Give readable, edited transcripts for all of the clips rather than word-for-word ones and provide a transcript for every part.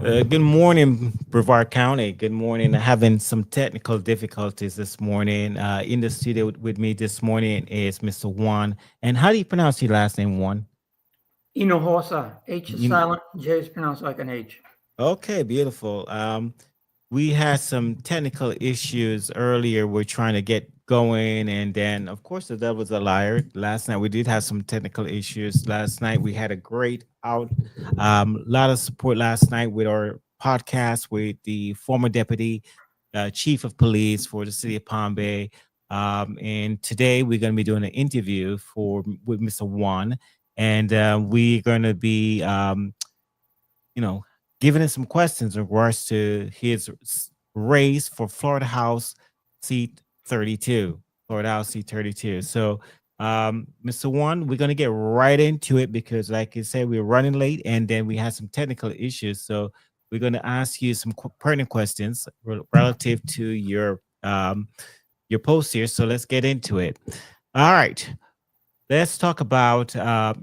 Good morning, Brevard County. Good morning. Having some technical difficulties this morning. In the studio with me this morning is Mr. Juan. And how do you pronounce your last name, Juan? Hinojosa. H is You, silent, J is pronounced like an H. okay, beautiful. We had some technical issues earlier. We're trying to get going, and then, of course, the devil's a liar. Last night we did have some technical issues. Last night we had a great lot of support last night with our podcast with the former deputy chief of police for the city of Palm Bay. And today we're going to be doing an interview with Mr. Juan, and we're going to be you know, giving him some questions in regards to his race for Florida House seat 32. Florida House seat 32. So, Mr. One, we're going to get right into it because, like I said, we're running late and then we had some technical issues. So, we're going to ask you some pertinent questions relative to your post here. So, let's get into it. All right. Let's talk about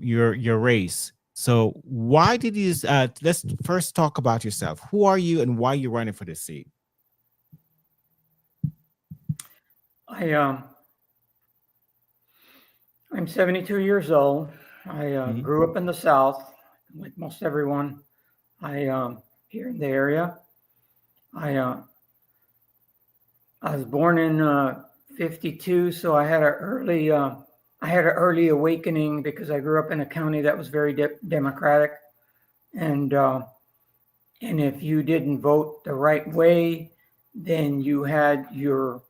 your race. So, why did you? Let's first talk about yourself. Who are you, and why you're running for this seat? I I'm 72 years old. I Mhm. grew up in the South, like most everyone. I here in the area. I I was born in '52, so I had an early awakening because I grew up in a county that was very democratic, and and if you didn't vote the right way, then you had your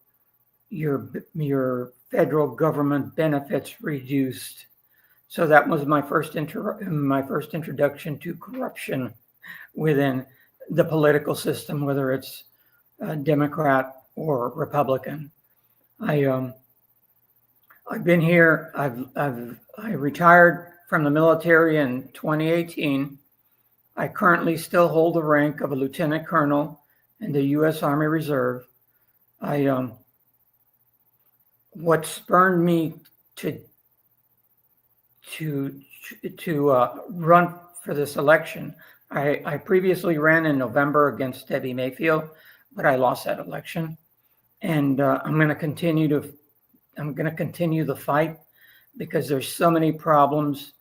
federal government benefits reduced. So that was my first introduction to corruption within the political system, whether it's Democrat or Republican. I I've been here. I retired from the military in 2018. I currently still hold the rank of a lieutenant colonel in the U.S. Army Reserve. I What spurred me to to run for this election. I previously ran in November against Debbie Mayfield, but I lost that election, and I'm going to continue the fight because there's so many problems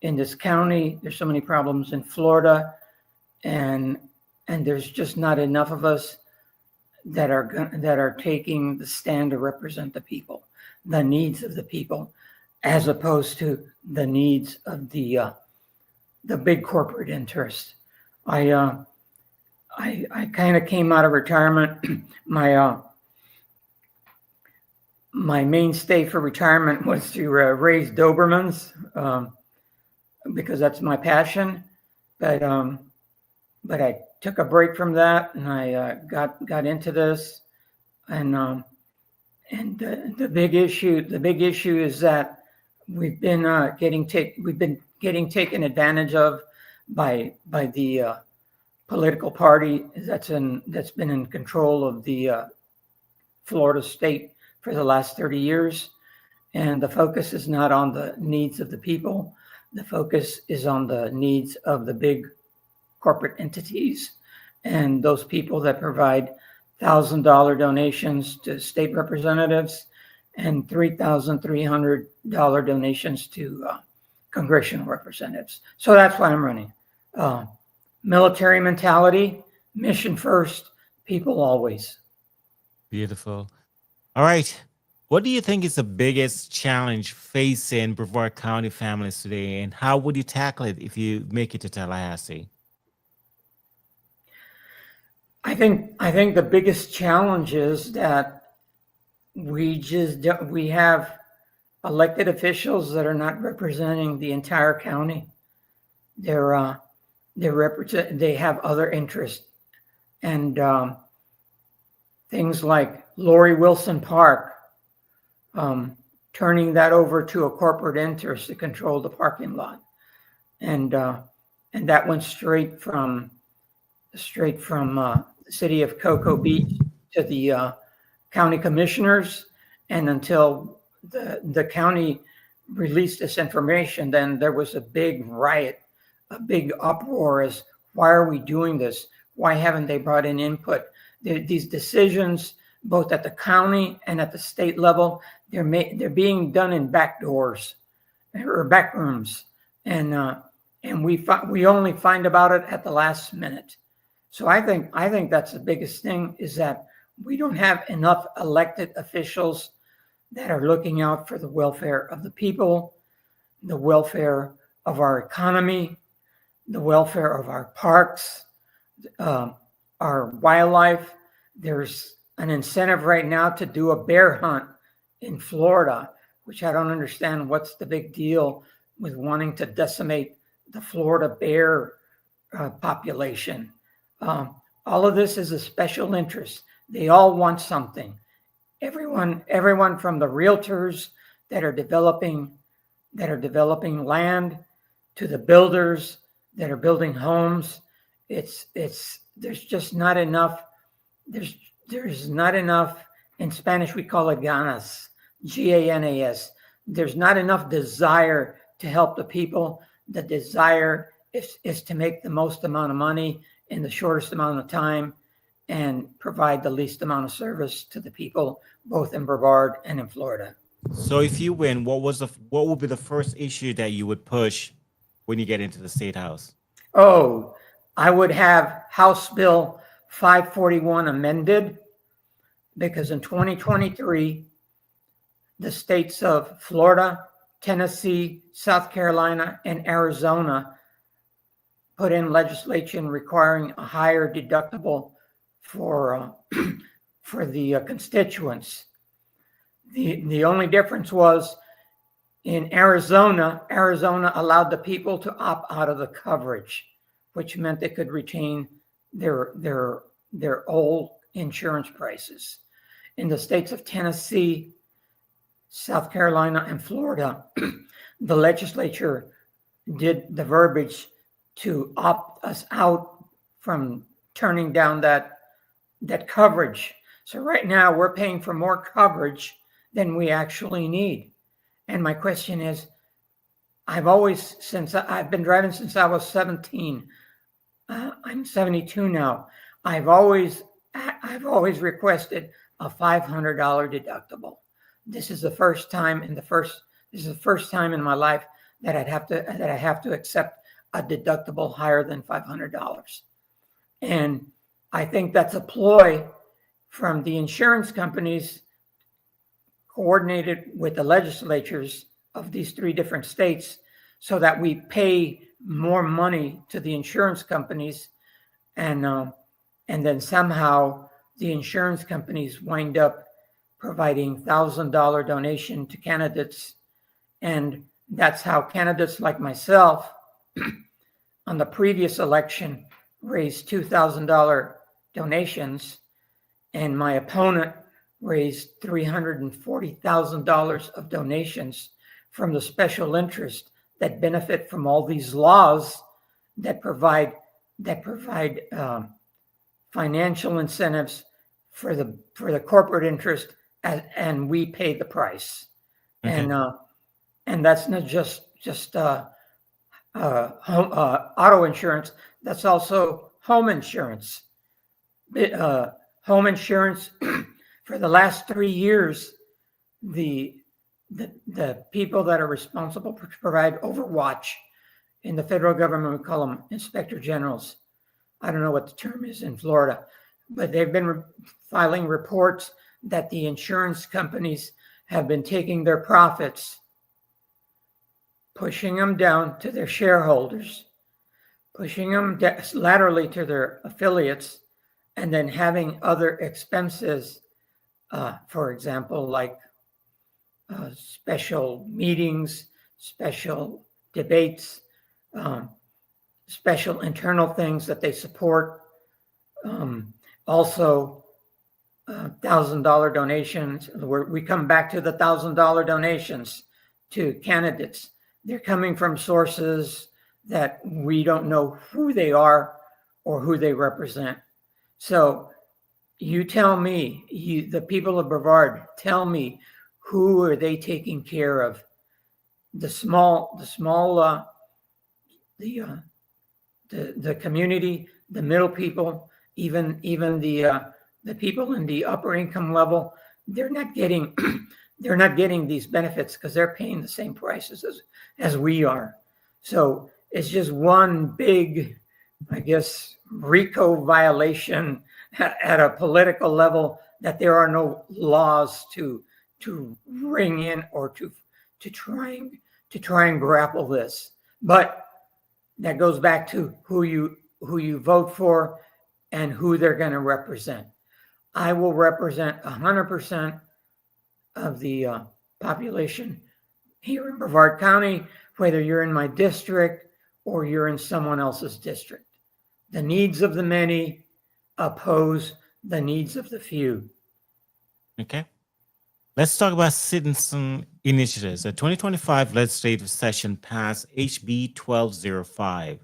in this county. There's so many problems in Florida, and there's just not enough of us that are taking the stand to represent the people, the needs of the people, as opposed to the needs of the big corporate interest. I I kind of came out of retirement. my my mainstay for retirement was to raise Dobermans because that's my passion. But I took a break from that and I got into this, and the big issue is that we've been getting taken advantage of by the political party that's been in control of the Florida state for the last 30 years. And the focus is not on the needs of the people. The focus is on the needs of the big corporate entities and those people that provide $1,000 donations to state representatives and $3,300 donations to congressional representatives. So that's why I'm running. Uh, Military mentality, mission first, people always. Beautiful. All right. What do you think is the biggest challenge facing Brevard County families today, and how would you tackle it if you make it to Tallahassee? I think the biggest challenge is that we have elected officials that are not representing the entire county. They're they have other interests, and things like Lori Wilson Park, um, turning that over to a corporate interest to control the parking lot, and that went straight from the city of Cocoa Beach to the county commissioners, and until the county released this information, then there was a big riot, a big uproar as why are we doing this? Why haven't they brought in input? These decisions, both at the county and at the state level, they're being done in back doors or back rooms, and we only find about it at the last minute. So I think that's the biggest thing, is that we don't have enough elected officials that are looking out for the welfare of the people, the welfare of our economy, the welfare of our parks, our wildlife. There's an incentive right now to do a bear hunt in Florida, which I don't understand. What's the big deal with wanting to decimate the Florida bear population? All of this is a special interest. They all want something. Everyone from the realtors that are developing land to the builders that are building homes. There's just not enough. There's not enough. In Spanish, we call it ganas, G-A-N-A-S. There's not enough desire to help the people. The desire is to make the most amount of money in the shortest amount of time and provide the least amount of service to the people, both in Brevard and in Florida. So if you win, what would be the first issue that you would push when you get into the State House? Oh, I would have House Bill 541 amended, because in 2023, the states of Florida, Tennessee, South Carolina, and Arizona put in legislation requiring a higher deductible for the constituents. The only difference was in Arizona allowed the people to opt out of the coverage, which meant they could retain their old insurance prices. In the states of Tennessee, South Carolina, and Florida, the legislature did the verbiage to opt us out from turning down that coverage. So right now we're paying for more coverage than we actually need. And my question is, I've been driving since I was 17. I'm 72 now. I've always requested a $500 deductible. This is the first time in my life that I have to accept a deductible higher than $500. And I think that's a ploy from the insurance companies, coordinated with the legislatures of these 3 different states, so that we pay more money to the insurance companies, and then somehow the insurance companies wind up providing $1,000 donation to candidates, and that's how candidates like myself on the previous election raised $2,000 donations, and my opponent raised $340,000 of donations from the special interest that benefit from all these laws that provide financial incentives for the corporate interest, and we pay the price. Okay. And that's not just auto insurance. That's also home insurance. Home insurance for the last 3 years, the people that are responsible to provide overwatch in the federal government, we call them inspector generals. I don't know what the term is in Florida, but they've been filing reports that the insurance companies have been taking their profits, pushing them down to their shareholders, pushing them laterally to their affiliates, and then having other expenses, for example, like special meetings, special debates, special internal things that they support. Also, $1,000 donations. We come back to the $1,000 donations to candidates. They're coming from sources that we don't know who they are or who they represent. So you tell me, the people of Brevard, tell me, who are they taking care of? The the community, the middle people, even the people in the upper income level, they're not getting they're not getting these benefits because they're paying the same prices as we are. So it's just one big, I guess, RICO violation at a political level, that there are no laws to ring in or to try and grapple this. But that goes back to who you vote for and who they're going to represent. I will represent 100% of the population here in Brevard County, whether you're in my district or you're in someone else's district. The needs of the many oppose the needs of the few. Okay. Let's talk about citizen initiatives. The 2025 legislative session passed HB 1205,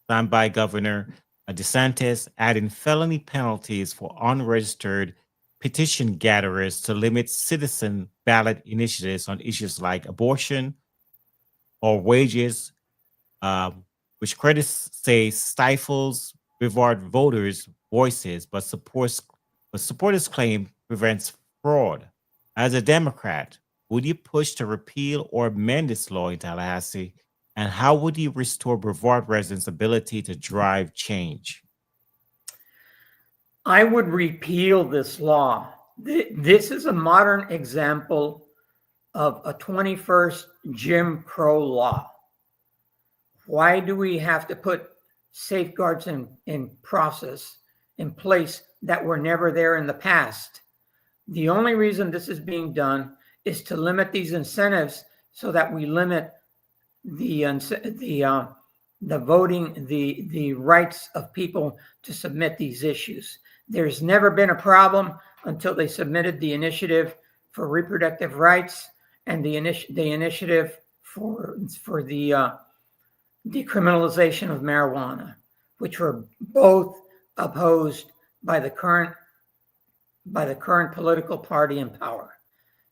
signed by Governor DeSantis, adding felony penalties for unregistered petition gatherers to limit citizen ballot initiatives on issues like abortion or wages, which critics say stifles Brevard voters' voices, but supporters claim prevents fraud. As a Democrat, would you push to repeal or amend this law in Tallahassee? And how would you restore Brevard residents' ability to drive change? I would repeal this law. This is a modern example of a 21st Jim Crow law. Why do we have to put safeguards in place that were never there in the past? The only reason this is being done is to limit these incentives so that we limit the voting, the rights of people to submit these issues. There's never been a problem until they submitted the initiative for reproductive rights and the initiative for the decriminalization of marijuana, which were both opposed by the current political party in power.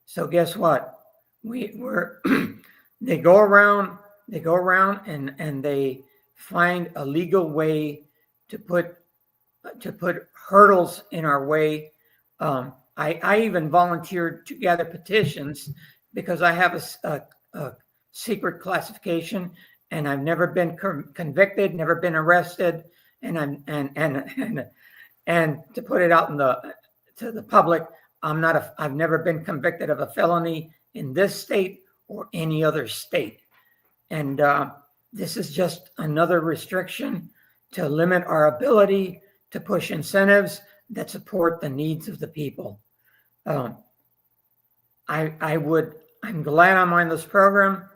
So guess what? They go around and they find a legal way to put hurdles in our way. I even volunteered to gather petitions because I have a secret classification and I've never been convicted, never been arrested, and to put it out to the public, I've never been convicted of a felony in this state or any other state. And this is just another restriction to limit our ability to push incentives that support the needs of the people. I'm glad I'm on this program.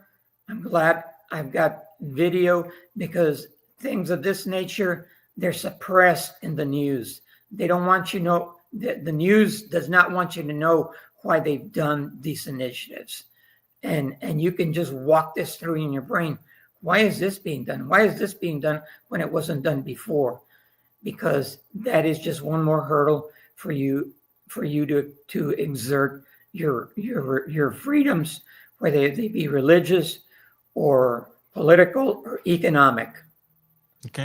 I'm glad I've got video, because things of this nature, they're suppressed in the news. They don't want you to know, the news does not want you to know why they've done these initiatives. And you can just walk this through in your brain. Why is this being done? Why is this being done when it wasn't done before? Because that is just one more hurdle for you to exert your freedoms, whether they be religious or political or economic. Okay.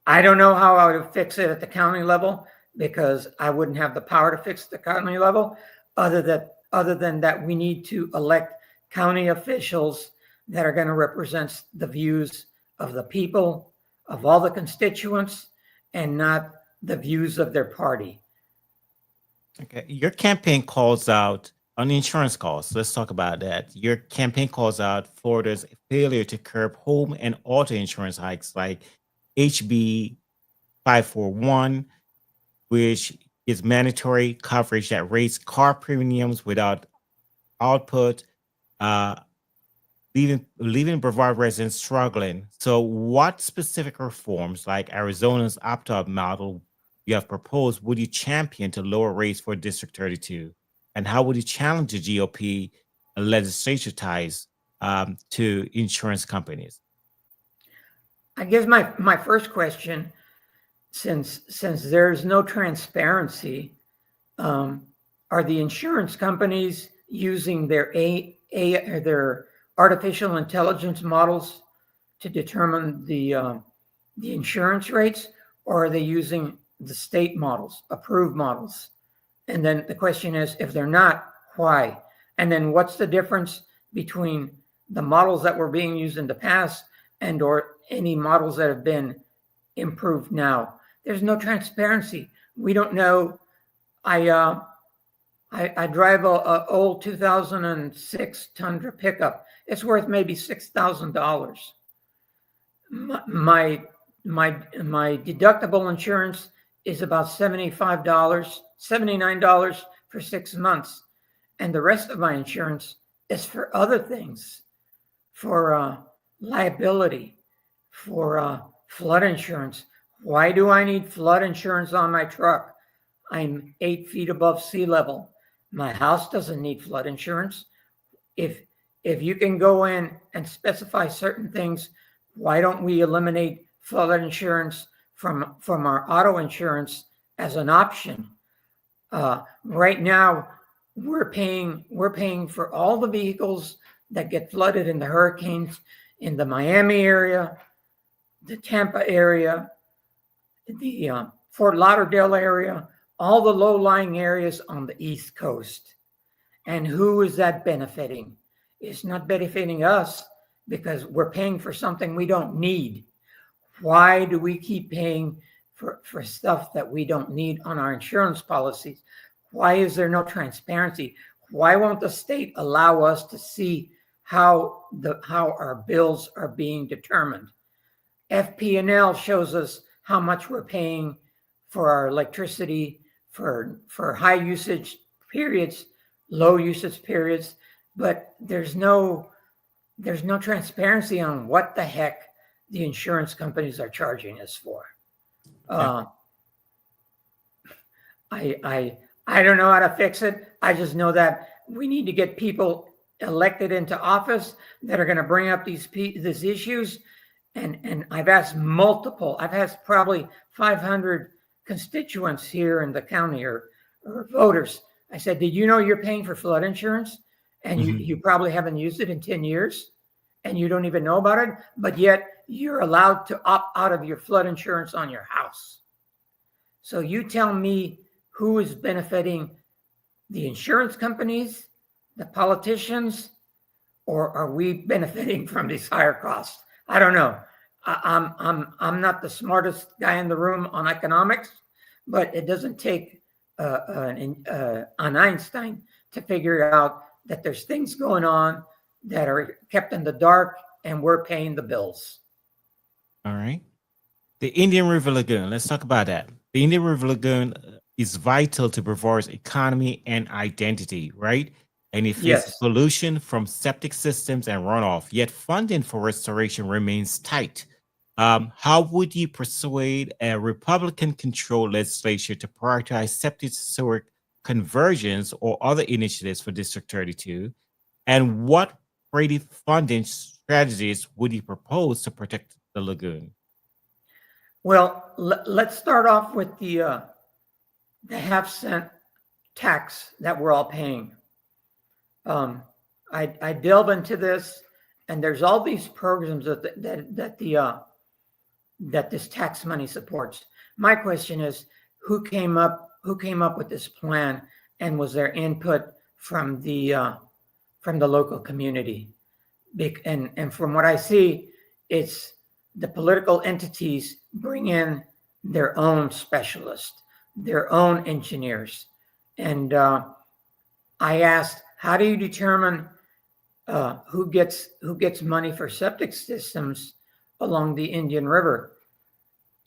I don't know how I would fix it at the county level, because I wouldn't have the power to fix the county level. Other than that, we need to elect county officials that are going to represent the views of the people, of all the constituents, and not the views of their party. Okay. Your campaign calls out on insurance costs. Let's talk about that. Your campaign calls out Florida's failure to curb home and auto insurance hikes like HB 541, which is mandatory coverage that raised car premiums without output, leaving Brevard residents struggling. So what specific reforms, like Arizona's opt-out model you have proposed, would you champion to lower rates for District 32? And how would you challenge the GOP legislature ties to insurance companies? I guess my first question, since there's no transparency, are the insurance companies using their their artificial intelligence models to determine the the insurance rates, or are they using the state models, approved models? And then the question is, if they're not, why? And then what's the difference between the models that were being used in the past and or any models that have been improved now? There's no transparency. We don't know. I drive a old 2006 Tundra pickup. It's worth maybe $6,000. My deductible insurance is about $79 for 6 months, and the rest of my insurance is for other things, for liability, for flood insurance. Why do I need flood insurance on my truck? I'm 8 feet above sea level. My house doesn't need flood insurance. If you can go in and specify certain things, why don't we eliminate flood insurance from our auto insurance as an option? Right now, we're paying for all the vehicles that get flooded in the hurricanes in the Miami area, the Tampa area, the Fort Lauderdale area, all the low-lying areas on the East Coast. And who is that benefiting? It's not benefiting us because we're paying for something we don't need. Why do we keep paying for stuff that we don't need on our insurance policies? Why is there no transparency? Why won't the state allow us to see how our bills are being determined? FP&L shows us how much we're paying for our electricity for high usage periods, low usage periods, but there's no transparency on what the heck the insurance companies are charging us for. I don't know how to fix it. I just know that we need to get people elected into office that are going to bring up these issues. And I've asked probably 500 constituents here in the county or voters. I said, did you know you're paying for flood insurance? And you probably haven't used it in 10 years and you don't even know about it, but yet you're allowed to opt out of your flood insurance on your house. So you tell me who is benefiting, the insurance companies, the politicians, or are we benefiting from these higher costs? I don't know. I'm not the smartest guy in the room on economics, but it doesn't take an Einstein to figure out that there's things going on that are kept in the dark and we're paying the bills. All right. The Indian River Lagoon. Let's talk about that. The Indian River Lagoon is vital to Brevoort's economy and identity, right? And it faces pollution from septic systems and runoff, yet funding for restoration remains tight. How would you persuade a Republican-controlled legislature to prioritize septic sewer conversions or other initiatives for District 32? And what creative funding strategies would you propose to protect the lagoon? Well, let's start off with the half-cent tax that we're all paying. I delve into this, and there's all these programs that this tax money supports. My question is, who came up with this plan, and was there input from the local community? And from what I see, it's the political entities bring in their own specialists, their own engineers. And I asked, how do you determine who gets money for septic systems along the Indian River?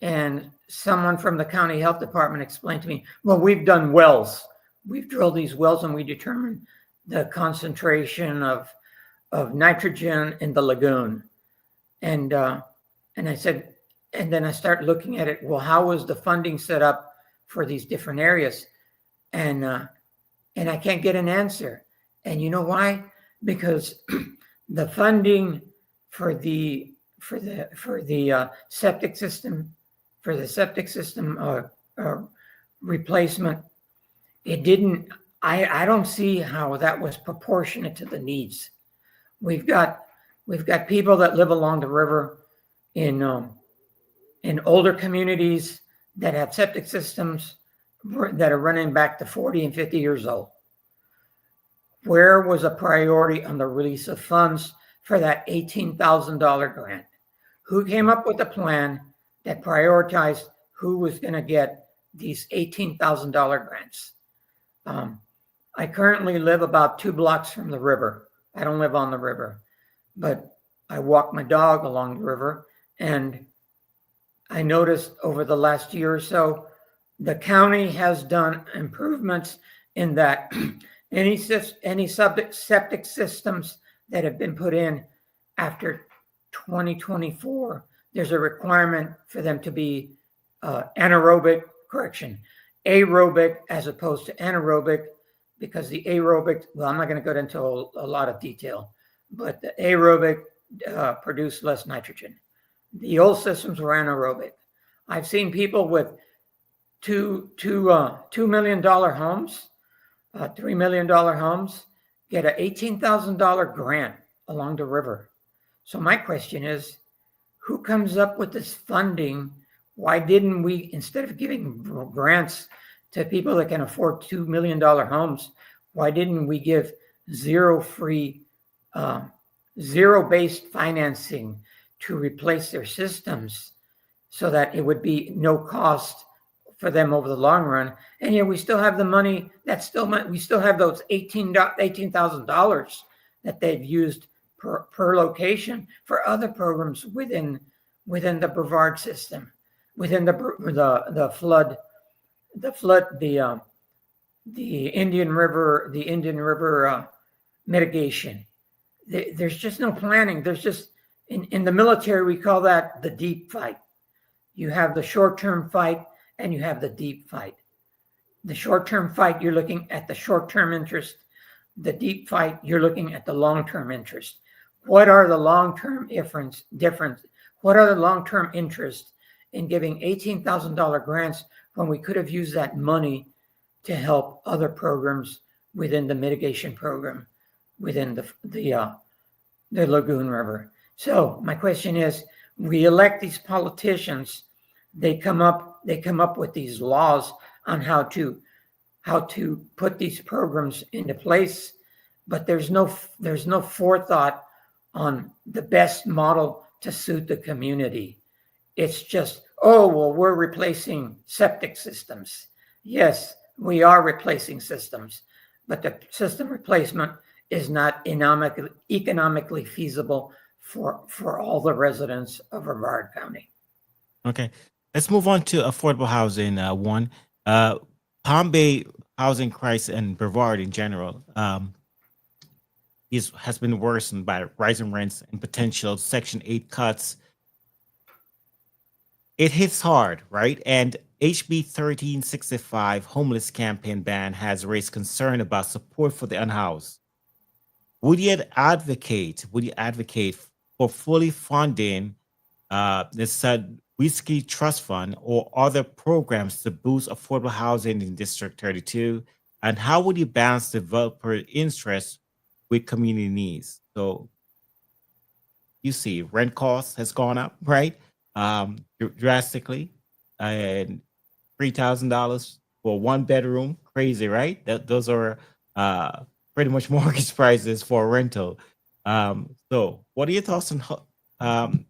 And someone from the county health department explained to me, well, we've done wells. We've drilled these wells and we determined the concentration of nitrogen in the lagoon. And I said, and then I start looking at it, well, how was the funding set up for these different areas? And I can't get an answer. And you know why? Because the funding for the septic system replacement, it didn't. I don't see how that was proportionate to the needs. We've got people that live along the river in in older communities that have septic systems that are running back to 40 and 50 years old. Where was a priority on the release of funds for that $18,000 grant? Who came up with a plan that prioritized who was going to get these $18,000 grants? I currently live about 2 blocks from the river. I don't live on the river, but I walk my dog along the river, and I noticed over the last year or so, the county has done improvements in that any septic systems that have been put in after 2024, there's a requirement for them to be aerobic as opposed to anaerobic, because the aerobic, well, I'm not going to go into a lot of detail, but the aerobic produce less nitrogen. The old systems were anaerobic. I've seen people with $2 million homes, $3 million homes, get an $18,000 grant along the river. So my question is, who comes up with this funding? Why didn't we, instead of giving grants to people that can afford $2 million homes, why didn't we give zero-based financing to replace their systems so that it would be no cost for them over the long run? And yet we still have the money. We still have those $18,000 that they've used per location for other programs within the Brevard system, within the flood, the Indian River mitigation. There's just no planning. There's just in the military, we call that the deep fight. You have the short-term fight and you have the deep fight. The short-term fight, you're looking at the short-term interest. The deep fight, you're looking at the long-term interest. What are the long-term difference? What are the long-term interests in giving $18,000 grants when we could have used that money to help other programs within the mitigation program, within the Lagoon River? So my question is, we elect these politicians, they come up with these laws on how to put these programs into place, but there's no forethought on the best model to suit the community. It's just, oh, well, we're replacing septic systems. Yes, we are replacing systems, but the system replacement is not economically feasible for all the residents of Brevard County. Okay, let's move on to affordable housing. Palm Bay housing crisis and Brevard in general has been worsened by rising rents and potential Section 8 cuts. It hits hard, right? And HB 1365 homeless campaign ban has raised concern about support for the unhoused. Would you advocate for fully funding the said Whiskey Trust Fund or other programs to boost affordable housing in District 32? And how would you balance developer interest with community needs? So you see rent costs has gone up, right? Drastically, and $3,000 for 1 bedroom, crazy, right? Those are pretty much mortgage prices for a rental. So what are your thoughts on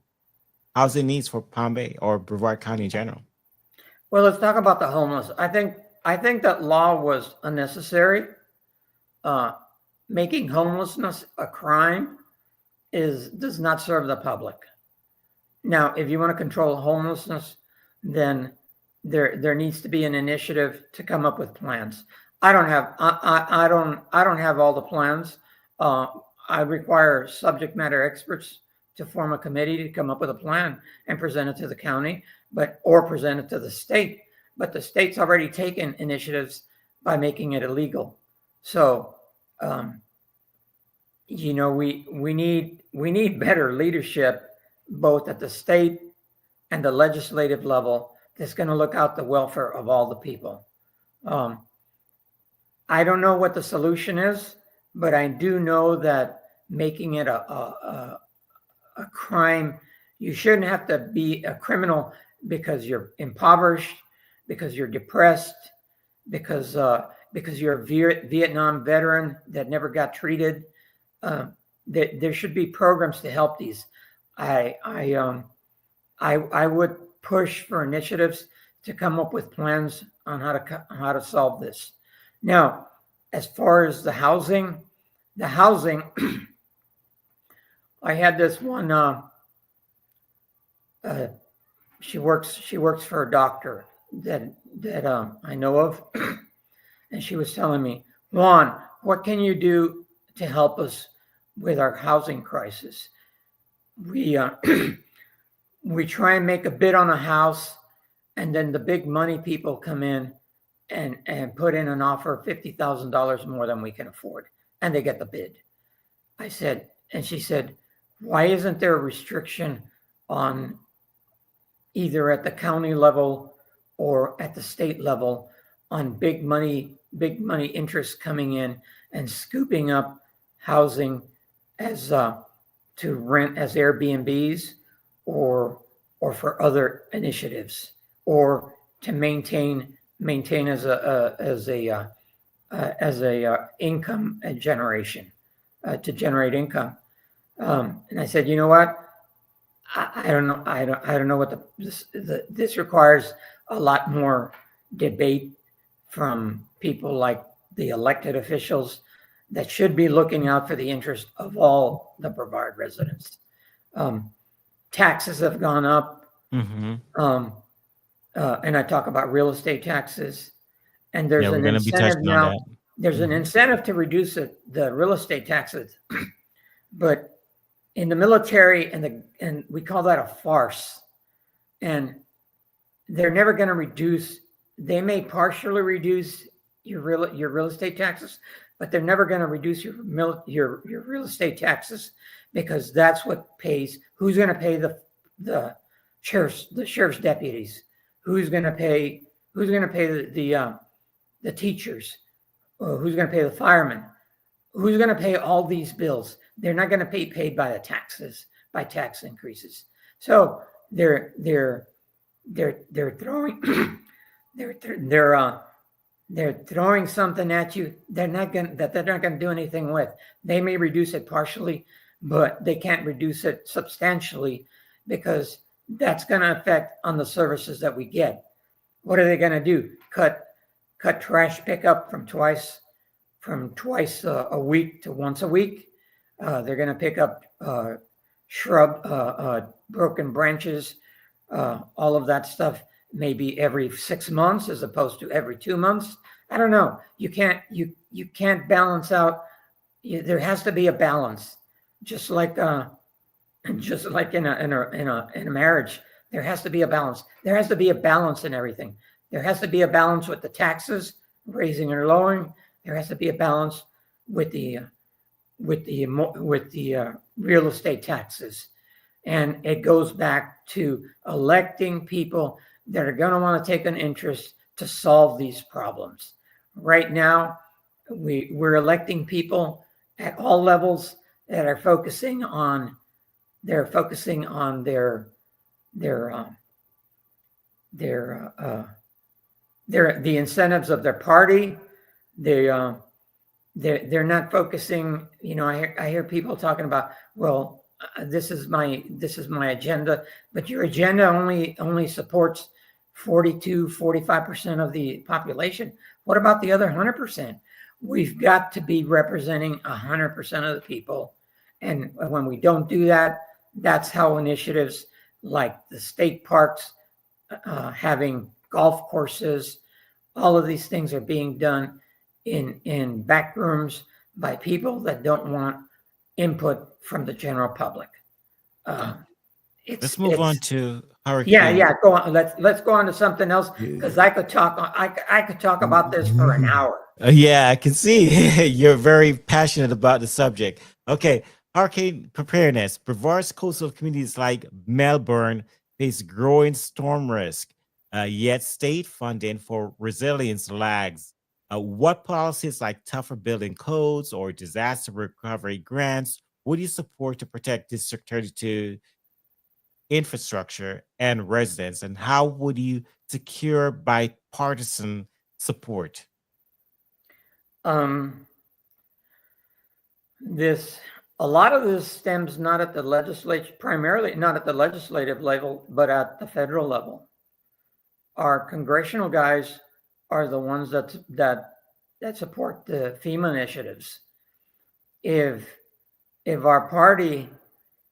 housing needs for Palm Bay or Brevard County in general? Well, let's talk about the homeless. I think that law was unnecessary. Making homelessness a crime does not serve the public. Now, if you want to control homelessness, then there needs to be an initiative to come up with plans. I don't have all the plans. I require subject matter experts to form a committee to come up with a plan and present it to the county, or present it to the state. But the state's already taken initiatives by making it illegal. So, we need better leadership, both at the state and the legislative level, that's going to look out the welfare of all the people. I don't know what the solution is, but I do know that making it a crime, you shouldn't have to be a criminal. because you're impoverished, because you're depressed, because you're a Vietnam veteran that never got treated. There should be programs to help these. I would push for initiatives to come up with plans on how to solve this. Now, as far as the housing, I had this one. She works for a doctor that I know of, and she was telling me, Juan, what can you do to help us with our housing crisis? We we try and make a bid on a house, and then the big money people come in and put in an offer of $50,000 more than we can afford, and they get the bid. I said, and she said, why isn't there a restriction on either at the county level or at the state level on big money interests coming in and scooping up housing as to rent as Airbnbs or for other initiatives, or to maintain as a income generation, to generate income. And I said, you know what? I don't know. I don't know what this requires a lot more debate from people like the elected officials that should be looking out for the interest of all the Brevard residents. Taxes have gone up. Mm-hmm. And I talk about real estate taxes, and there's Yeah, we're an going to be incentive touching now. on that. There's an incentive to reduce the real estate taxes, but in the military and we call that a farce. And they're never going to reduce. They may partially reduce your real estate taxes, but they're never going to reduce your real estate taxes, because that's what pays. Who's going to pay the sheriff's deputies? Who's going to pay the teachers? Who's going to pay the firemen? Who's going to pay all these bills? They're not going to be paid by the taxes, by tax increases. So they're throwing they're throwing something at you. They're not going to do anything with. They may reduce it partially, but they can't reduce it substantially, because that's going to affect on the services that we get. What are they going to do? Cut trash pickup from twice a week to once a week. They're going to pick up broken branches, all of that stuff, maybe every 6 months as opposed to every 2 months. I don't know. You can't balance out. There has to be a balance, just like in a marriage. There has to be a balance. There has to be a balance in everything. There has to be a balance with the taxes, raising or lowering. There has to be a balance with the real estate taxes. And it goes back to electing people that are going to want to take an interest to solve these problems. Right now, we're electing people at all levels that are focusing on their the incentives of their party. They're not focusing. I hear people talking about, well, this is my agenda, but your agenda only supports 45% of the population. What about the other 100%? We've got to be representing 100% of the people. And when we don't do that, that's how initiatives like the state parks, having golf courses, all of these things are being done in back rooms by people that don't want input from the general public. Let's move on to hurricane. Yeah. Go on. Let's go on to something else, because I could talk about this for an hour. Yeah, I can see you're very passionate about the subject. Okay, hurricane preparedness. Brevard's coastal communities like Melbourne face growing storm risk, yet state funding for resilience lags. What policies like tougher building codes or disaster recovery grants would you support to protect District 32 infrastructure, and residents? And how would you secure bipartisan support? Um, this a lot of this stems not at the legislature, primarily not at the legislative level, but at the federal level. Our congressional guys are the ones that support the FEMA initiatives. If our party,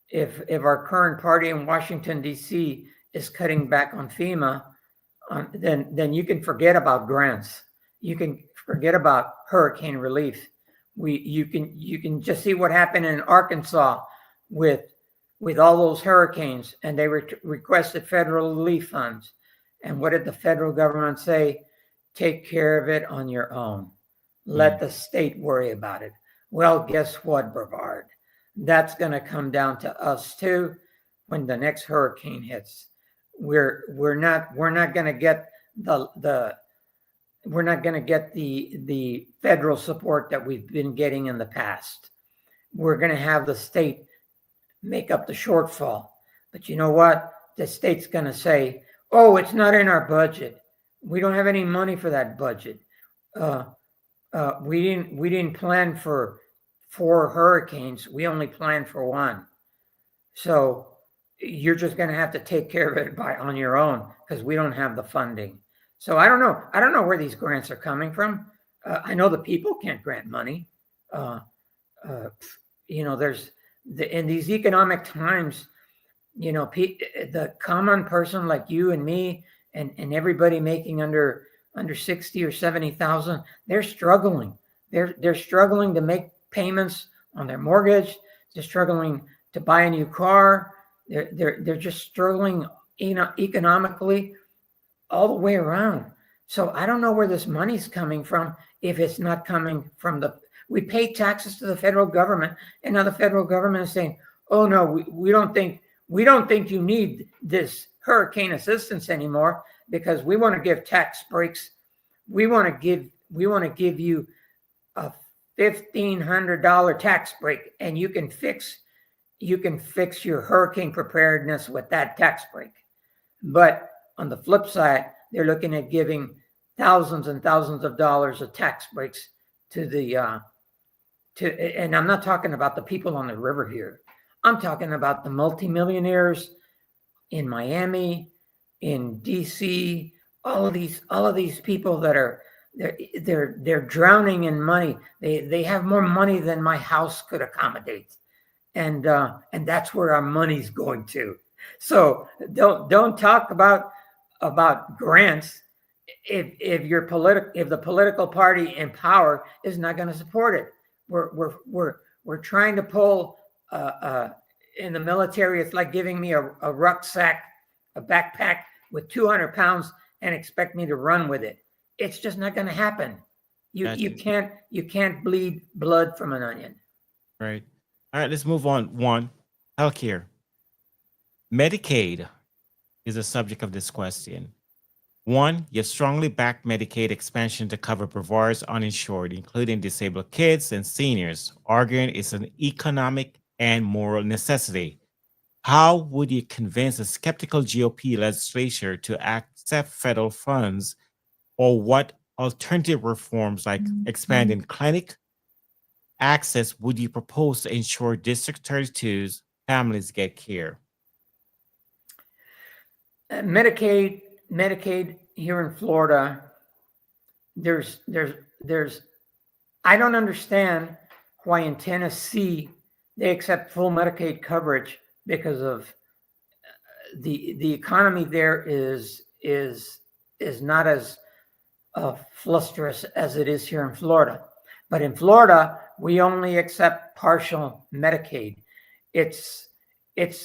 if our current party in Washington D.C. is cutting back on FEMA, then you can forget about grants. You can forget about hurricane relief. You can just see what happened in Arkansas with all those hurricanes, and they requested federal relief funds. And what did the federal government say? Take care of it on your own. Let the state worry about it. Well, guess what, Brevard? That's going to come down to us too when the next hurricane hits. We're not going to get the federal support that we've been getting in the past. We're going to have the state make up the shortfall. But you know what? The state's going to say, "Oh, it's not in our budget. We don't have any money for that budget. We didn't plan for 4 hurricanes. We only planned for 1. So you're just going to have to take care of it on your own because we don't have the funding." So I don't know. I don't know where these grants are coming from. I know the people can't grant money. There's in these economic times, the common person like you and me and everybody making under 60 or 70,000, they're struggling. They're struggling to make payments on their mortgage. They're struggling to buy a new car. They're just struggling, economically all the way around. So I don't know where this money's coming from if it's not coming from we pay taxes to the federal government, and now the federal government is saying, "Oh no, we don't think you need this hurricane assistance anymore because we want to give tax breaks. We want to give you a $1,500 tax break, and you can fix your hurricane preparedness with that tax break." But on the flip side, they're looking at giving thousands and thousands of dollars of tax breaks and I'm not talking about the people on the river here. I'm talking about the multimillionaires in Miami, in DC, all of these people that are they're drowning in money. They have more money than my house could accommodate, and that's where our money's going to. So don't talk about grants if the political party in power is not going to support it. We're trying to pull in the military. It's like giving me a rucksack, a backpack with 200 pounds and expect me to run with it. It's just not going to happen. You can't bleed blood from an onion. Right. All right, let's move on. One, healthcare. Medicaid is the subject of this question. One, you strongly back Medicaid expansion to cover Brevard's uninsured, including disabled kids and seniors, arguing it's an economic and moral necessity. How would you convince a skeptical GOP legislature to accept federal funds, or what alternative reforms like expanding clinic access would you propose to ensure District 32's families get care? Medicaid here in Florida, there's I don't understand why in Tennessee they accept full Medicaid coverage because of the economy there is not as flusterous as it is here in Florida. But in Florida, we only accept partial Medicaid. It's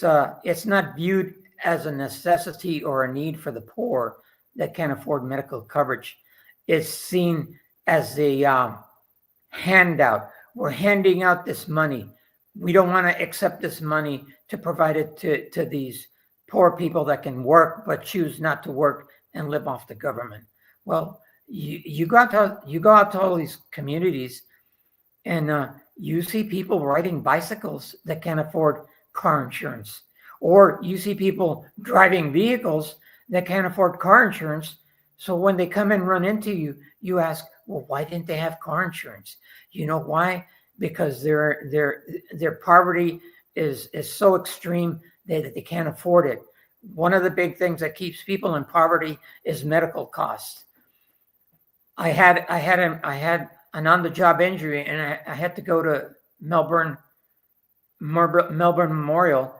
not viewed as a necessity or a need for the poor that can't afford medical coverage. It's seen as a handout. We're handing out this money. We don't want to accept this money to provide it to these poor people that can work but choose not to work and live off the government. Well, you go out to all these communities and you see people riding bicycles that can't afford car insurance, Or you see people driving vehicles that can't afford car insurance. So when they come and run into you, you ask, well, why didn't they have car insurance? You know why? Because their poverty is so extreme that they can't afford it. One of the big things that keeps people in poverty is medical costs. I had an on-the-job injury, and I had to go to Melbourne Memorial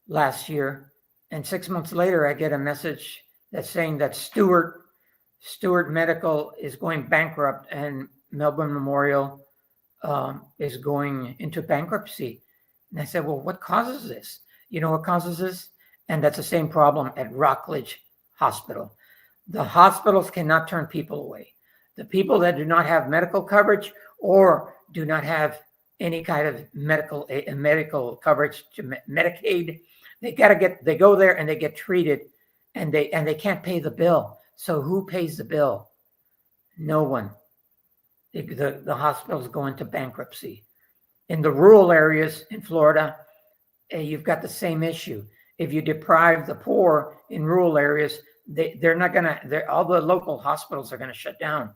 last year, and 6 months later, I get a message that's saying that Stewart Medical is going bankrupt, and Melbourne Memorial is going into bankruptcy. And I said, well, what causes this? You know what causes this? And that's the same problem at Rockledge Hospital. The hospitals cannot turn people away. The people that do not have medical coverage or do not have any kind of medical coverage to Medicaid, they go there and they get treated, and they can't pay the bill. So who pays the bill? No one. The hospitals go into bankruptcy. In the rural areas in Florida, you've got the same issue. If you deprive the poor in rural areas, all the local hospitals are going to shut down.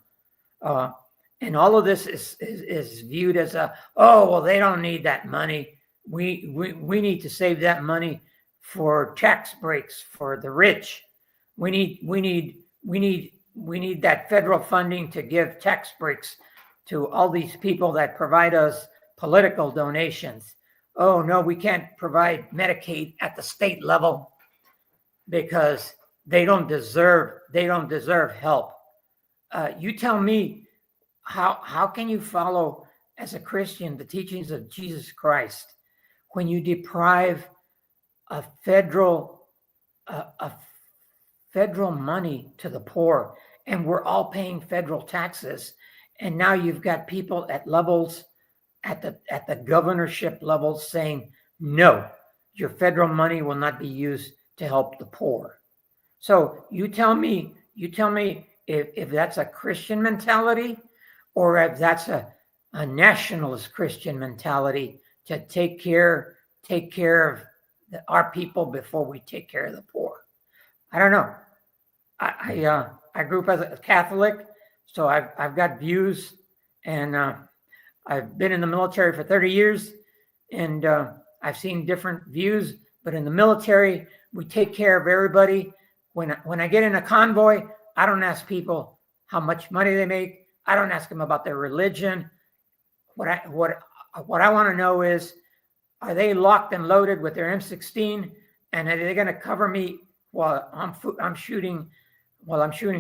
And all of this is viewed as they don't need that money. We need to save that money for tax breaks for the rich. We need that federal funding to give tax breaks to all these people that provide us political donations. Oh no, we can't provide Medicaid at the state level because they don't deserve help. You tell me, how can you follow as a Christian the teachings of Jesus Christ when you deprive a federal money to the poor, and we're all paying federal taxes, and now you've got people at levels at the governorship level saying, no, your federal money will not be used to help the poor. So you tell me if that's a Christian mentality, or if that's a nationalist Christian mentality to take care of our people before we take care of the poor. I don't know. I grew up as a Catholic, so I've got views, and I've been in the military for 30 years, and I've seen different views. But in the military, we take care of everybody. When I get in a convoy, I don't ask people how much money they make. I don't ask them about their religion. What I want to know is, are they locked and loaded with their M16, and are they going to cover me while I'm shooting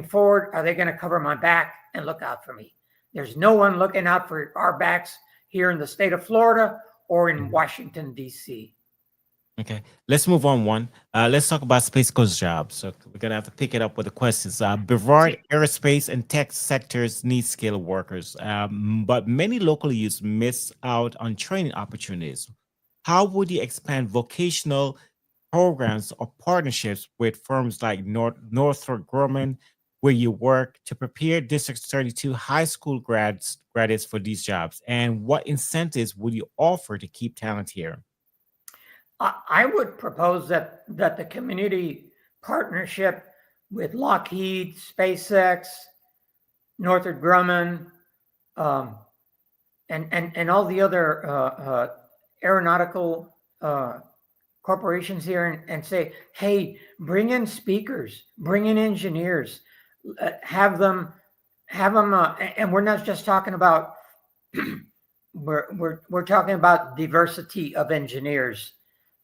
forward? Are they going to cover my back and look out for me? There's no one looking out for our backs here in the state of Florida or in Washington, D.C. Okay, let's move on one. Let's talk about Space Coast jobs. So we're going to have to pick it up with the questions. Brevard aerospace and tech sectors need skilled workers, but many local youths miss out on training opportunities. How would you expand vocational programs or partnerships with firms like Northrop Grumman, where you work, to prepare District 32 high school graduates for these jobs? And what incentives would you offer to keep talent here? I would propose that the community partnership with Lockheed, SpaceX, Northrop Grumman, and all the other aeronautical corporations here, and say, hey, bring in speakers, bring in engineers, have them, and we're not just talking about we're talking about diversity of engineers,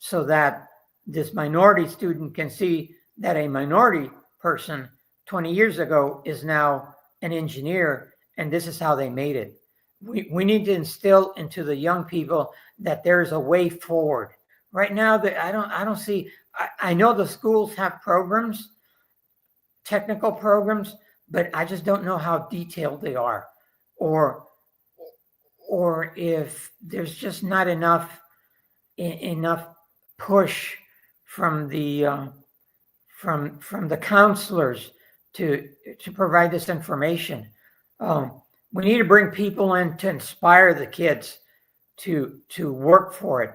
so that this minority student can see that a minority person 20 years ago is now an engineer, and this is how they made it. We need to instill into the young people that there's a way forward. Right now, that I don't see. I know the schools have programs, technical programs, but I just don't know how detailed they are, or if there's just not enough push from the counselors to provide this information. We need to bring people in to inspire the kids to work for it.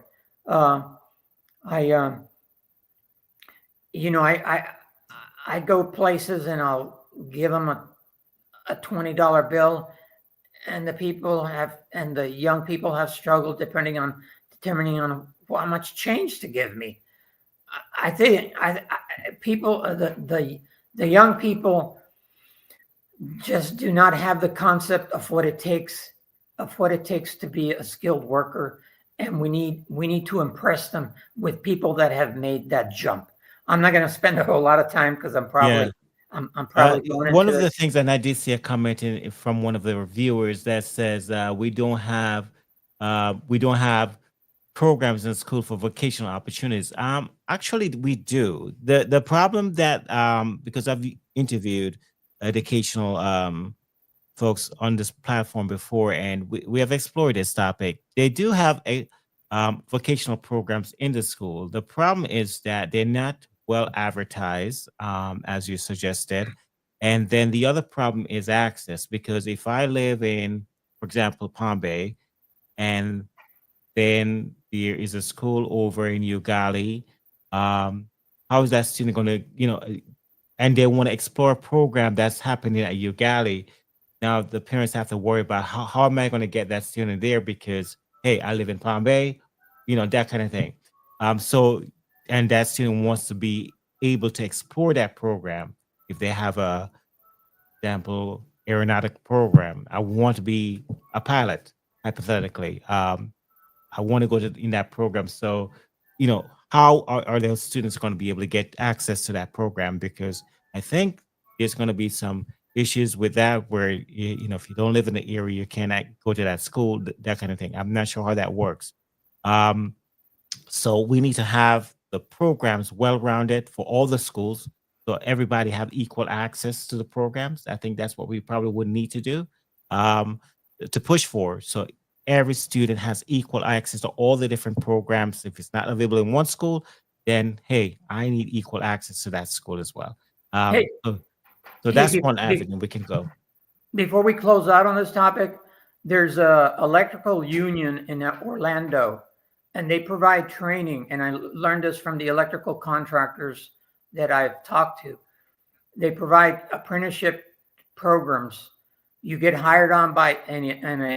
you know, I go places and I'll give them a $20 bill, and the young people have struggled determining on how much change to give me. I think people, the young people just do not have the concept of what it takes to be a skilled worker, and we need to impress them with people that have made that jump. I'm not going to spend a whole lot of time because I'm Yeah. probably going One of into the it. things, and I did see a comment from one of the reviewers that says we don't have programs in school for vocational opportunities. Actually, we do. The problem that because I've interviewed educational folks on this platform before, and we have explored this topic. They do have a vocational programs in the school. The problem is that they're not well advertised, as you suggested. And then the other problem is access, because if I live in, for example, Palm Bay, and then there is a school over in Ugali, how is that student going to, and they want to explore a program that's happening at Ugali. Now the parents have to worry about how am I going to get that student there, because hey, I live in Palm Bay, that kind of thing. So and that student wants to be able to explore that program. If they have a example aeronautic program, I want to be a pilot, hypothetically. I want to go in that program. So, how are those students going to be able to get access to that program? Because I think there's going to be some issues with that where, if you don't live in the area, you cannot go to that school, that kind of thing. I'm not sure how that works. Um, so we need to have the programs well-rounded for all the schools, so everybody have equal access to the programs. I think that's what we probably would need to do, um, to push for. So every student has equal access to all the different programs. If it's not available in one school, then hey, I need equal access to that school as well. Hey, So hey, that's one avenue we can go. before we close out on this topic, there's a electrical union in Orlando, and they provide training. And I learned this from the electrical contractors that I've talked to. They provide apprenticeship programs. You get hired on by an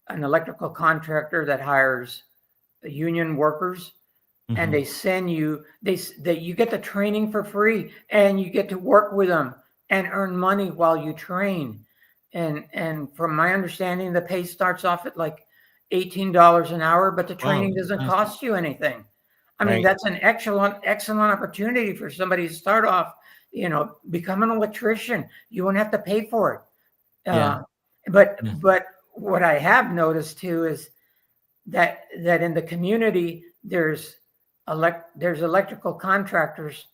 electrical contractor that hires union workers, and Mhm. they send you you get the training for free, and you get to work with them and earn money while you train. And from my understanding, the pay starts off at like $18 an hour, but the Wow, training doesn't nice. cost you anything. I mean, Right. that's an excellent opportunity for somebody to start off, become an electrician. You won't have to pay for it. Yeah. Yeah. But what I have noticed too is that in the community there's electrical contractors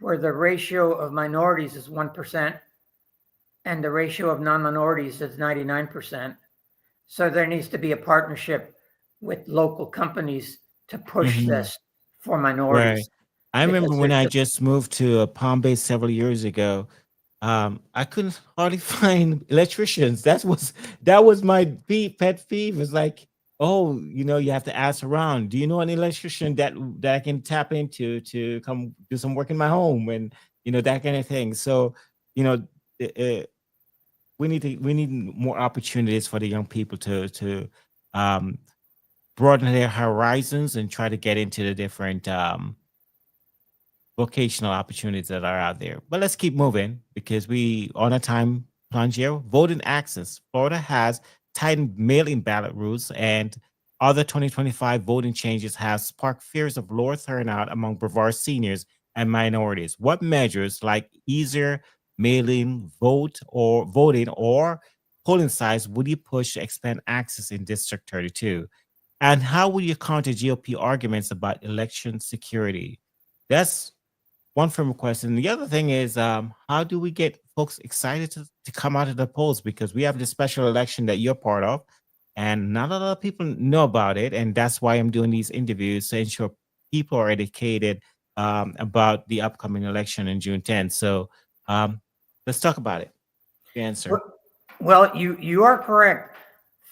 where the ratio of minorities is 1% and the ratio of non-minorities is 99%. So there needs to be a partnership with local companies to push Mhm. this for Right. minorities, I remember because when I just moved to Palm Bay several years ago. I couldn't hardly find electricians. That was my pet peeve. It's like, oh, you have to ask around. Do you know an electrician that I can tap into to come do some work in my home, and that kind of thing. So, you know, uh, we need more opportunities for the young people to um, broaden their horizons and try to get into the different vocational opportunities that are out there. But let's keep moving because we on a time plunge here. Voting access. Florida has tightened mail-in ballot rules, and other 2025 voting changes have sparked fears of lower turnout among Brevard seniors and minorities. What measures, like easier mail-in voting or polling size, would you push to expand access in District 32? And how will you counter GOP arguments about election security? That's one firm question. The other thing is, how do we get folks excited to come out of the polls? Because we have this special election that you're part of, and not a lot of people know about it. And that's why I'm doing these interviews to ensure people are educated about the upcoming election in June 10th. So let's talk about it. The answer. Well, you are correct.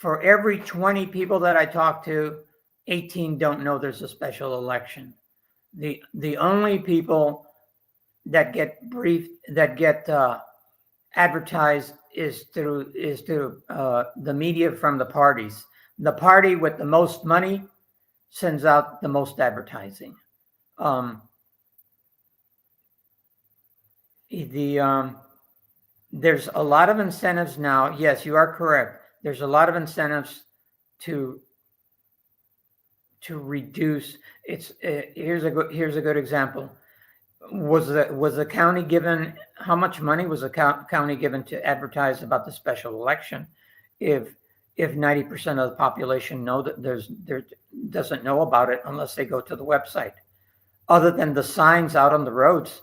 For every 20 people that I talk to, 18 don't know there's a special election. The only people that get briefed, that get advertised is through the media from the parties. The party with the most money sends out the most advertising. There's a lot of incentives now. Yes, you are correct. There's a lot of incentives to reduce. It's here's a good example. Was the county given, how much money was the county given to advertise about the special election? If 90% of the population doesn't know about it unless they go to the website, other than the signs out on the roads.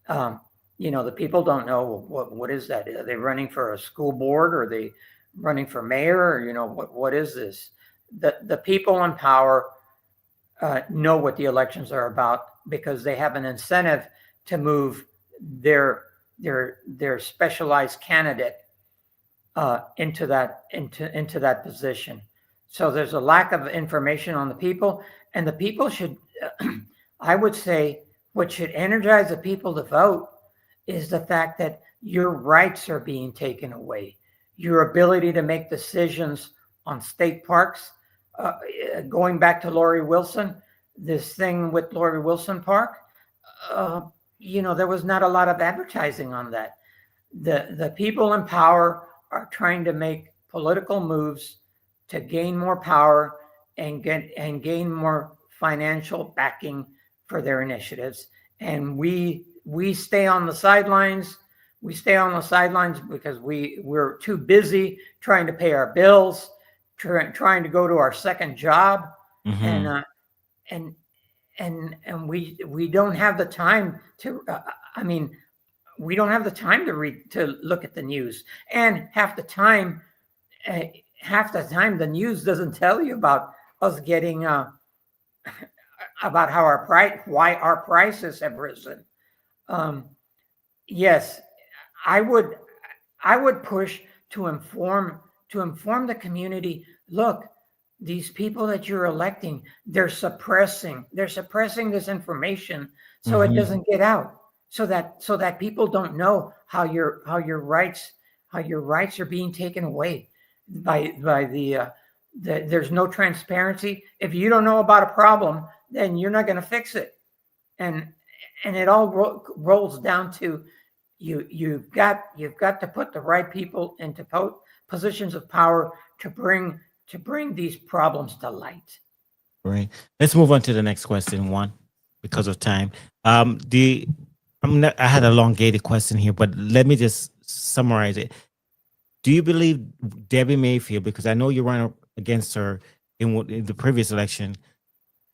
The people don't know what is that? Are they running for a school board? Or are they running for mayor? Or, what is this? The people in power know what the elections are about, because they have an incentive to move their specialized candidate into that position. So there's a lack of information on the people, and the people should, I would say, what should energize the people to vote is the fact that your rights are being taken away. Your ability to make decisions on state parks. Going back to Lori Wilson, this thing with Lori Wilson Park, there was not a lot of advertising on that. The people in power are trying to make political moves to gain more power and gain more financial backing for their initiatives. And we stay on the sidelines. We stay on the sidelines because we're too busy trying to pay our bills, trying to go to our second job, and we don't have the time to. We don't have the time to look at the news, and half the time the news doesn't tell you about us getting about why our prices have risen. Yes, I would push to inform the community. Look, these people that you're electing, they're suppressing this information so it doesn't get out, so that people don't know how your rights are being taken away by there's no transparency. If you don't know about a problem, then you're not going to fix it, and it all rolls down to you've got to put the right people into positions of power to bring these problems to light. Right. Let's move on to the next question, Juan, because of time. I had a elongated question here, but let me just summarize it. Do you believe Debbie Mayfield, because I know you ran against her in the previous election,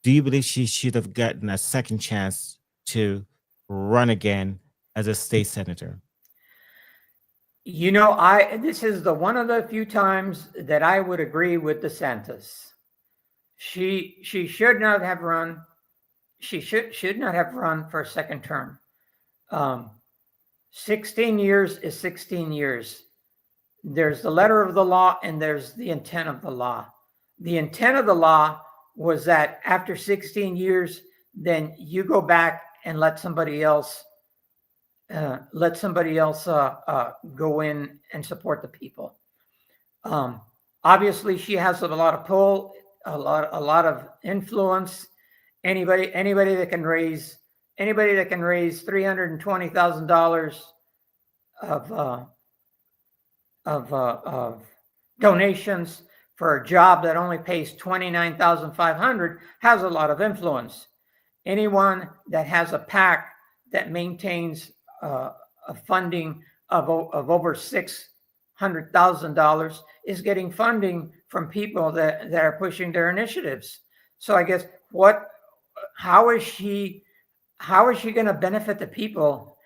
do you believe she should have gotten a second chance to run again as a state senator? This is one of the few times that I would agree with DeSantis. She should not have run. She should not have run for a second term. 16 years is 16 years. There's the letter of the law and there's the intent of the law. The intent of the law was that after 16 years, then you go back and let somebody else go in and support the people. Obviously, she has a lot of pull, a lot of influence. Anybody that can raise $320,000 of donations for a job that only pays $29,500 has a lot of influence. Anyone that has a PAC that maintains a funding of over $600,000 is getting funding from people that are pushing their initiatives. So I guess how is she going to benefit the people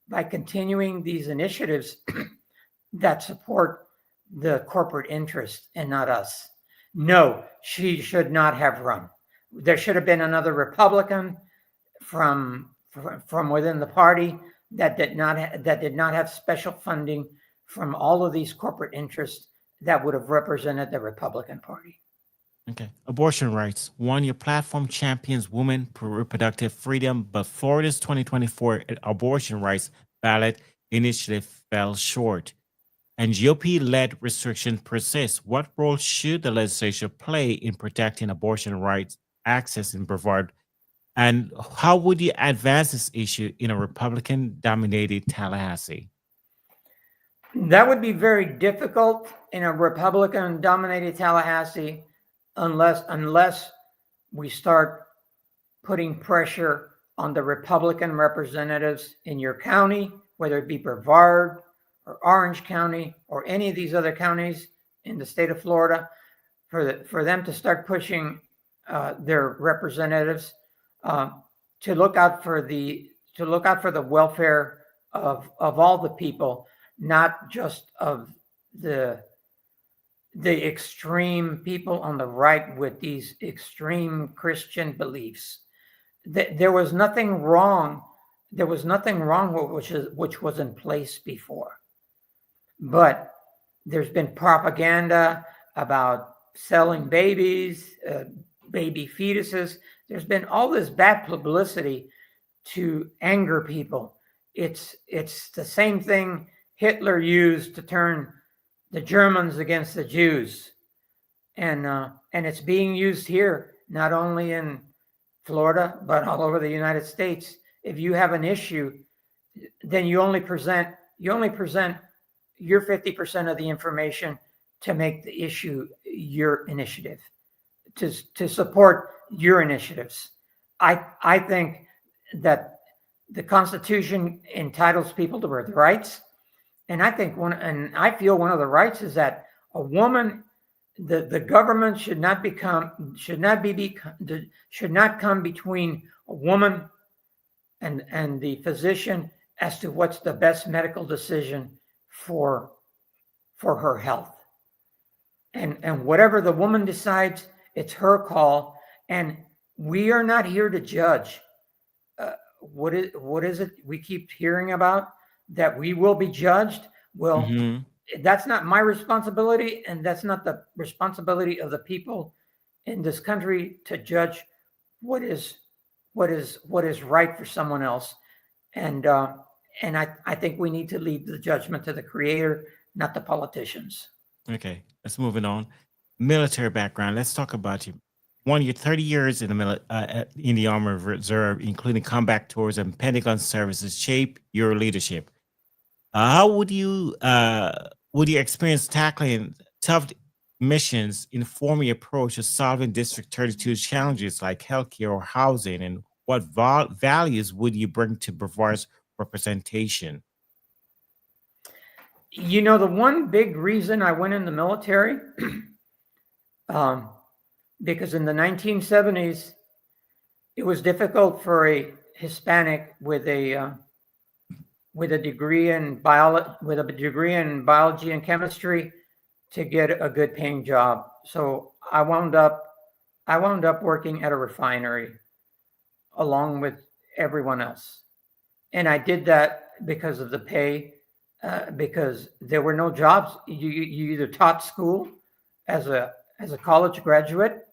by continuing these initiatives that support the corporate interest and not us? No, she should not have run. There should have been another Republican from within the party that did not have special funding from all of these corporate interests that would have represented the Republican Party. Okay. Abortion rights. One, your platform champions women reproductive freedom, but Florida's 2024 abortion rights ballot initiative fell short. And GOP led restriction persists. What role should the legislature play in protecting abortion rights, access, and Brevard? And how would you advance this issue in a Republican dominated Tallahassee? That would be very difficult in a Republican-dominated Tallahassee unless we start putting pressure on the Republican representatives in your county, whether it be Brevard or Orange County or any of these other counties in the state of Florida, for them to start pushing their representatives to look out for the welfare of all the people, not just of the extreme people on the right with these extreme Christian beliefs. There was nothing wrong. There was nothing wrong with which was in place before, but there's been propaganda about selling babies, baby fetuses. There's been all this bad publicity to anger people. It's the same thing Hitler used to turn the Germans against the Jews, and it's being used here, not only in Florida but all over the United States. If you have an issue, then you only present your 50% of the information to make the issue your initiative, to support your initiatives. I think that the Constitution entitles people to rights. And I think I feel one of the rights is that a woman, the government should not come between a woman and the physician as to what's the best medical decision for her health. And whatever the woman decides, it's her call. And we are not here to judge. What is it we keep hearing about? That we will be judged? Well, that's not my responsibility, and that's not the responsibility of the people in this country to judge what is right for someone else. And I think we need to leave the judgment to the Creator, not the politicians. Okay, let's move it on. Military background. Let's talk about you. One, you're 30 years in the Army Reserve, including combat tours and Pentagon services, shape your leadership. How would your experience tackling tough missions inform your approach to solving District 32 challenges like healthcare or housing, and what values would you bring to Brevard's representation? You know, the one big reason I went in the military, because in the 1970s, it was difficult for a Hispanic with a degree in biology and chemistry to get a good paying job. So I wound up working at a refinery along with everyone else. And I did that because of the pay, because there were no jobs. You either taught school as a college graduate,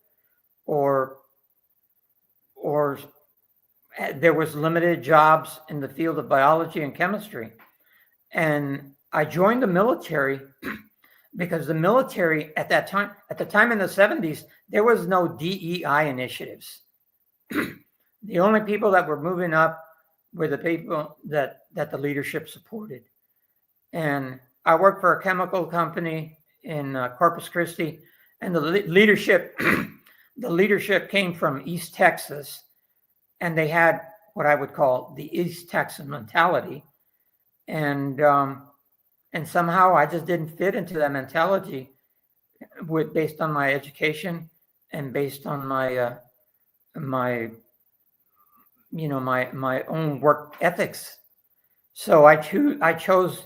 or there was limited jobs in the field of biology and chemistry. And I joined the military because the military at the time in the 70s, there was no DEI initiatives. The only people that were moving up were the people that the leadership supported. And I worked for a chemical company in Corpus Christi, and the leadership came from East Texas, and they had what I would call the East Texan mentality, and somehow I just didn't fit into that mentality, based on my education and based on my own work ethics. So I chose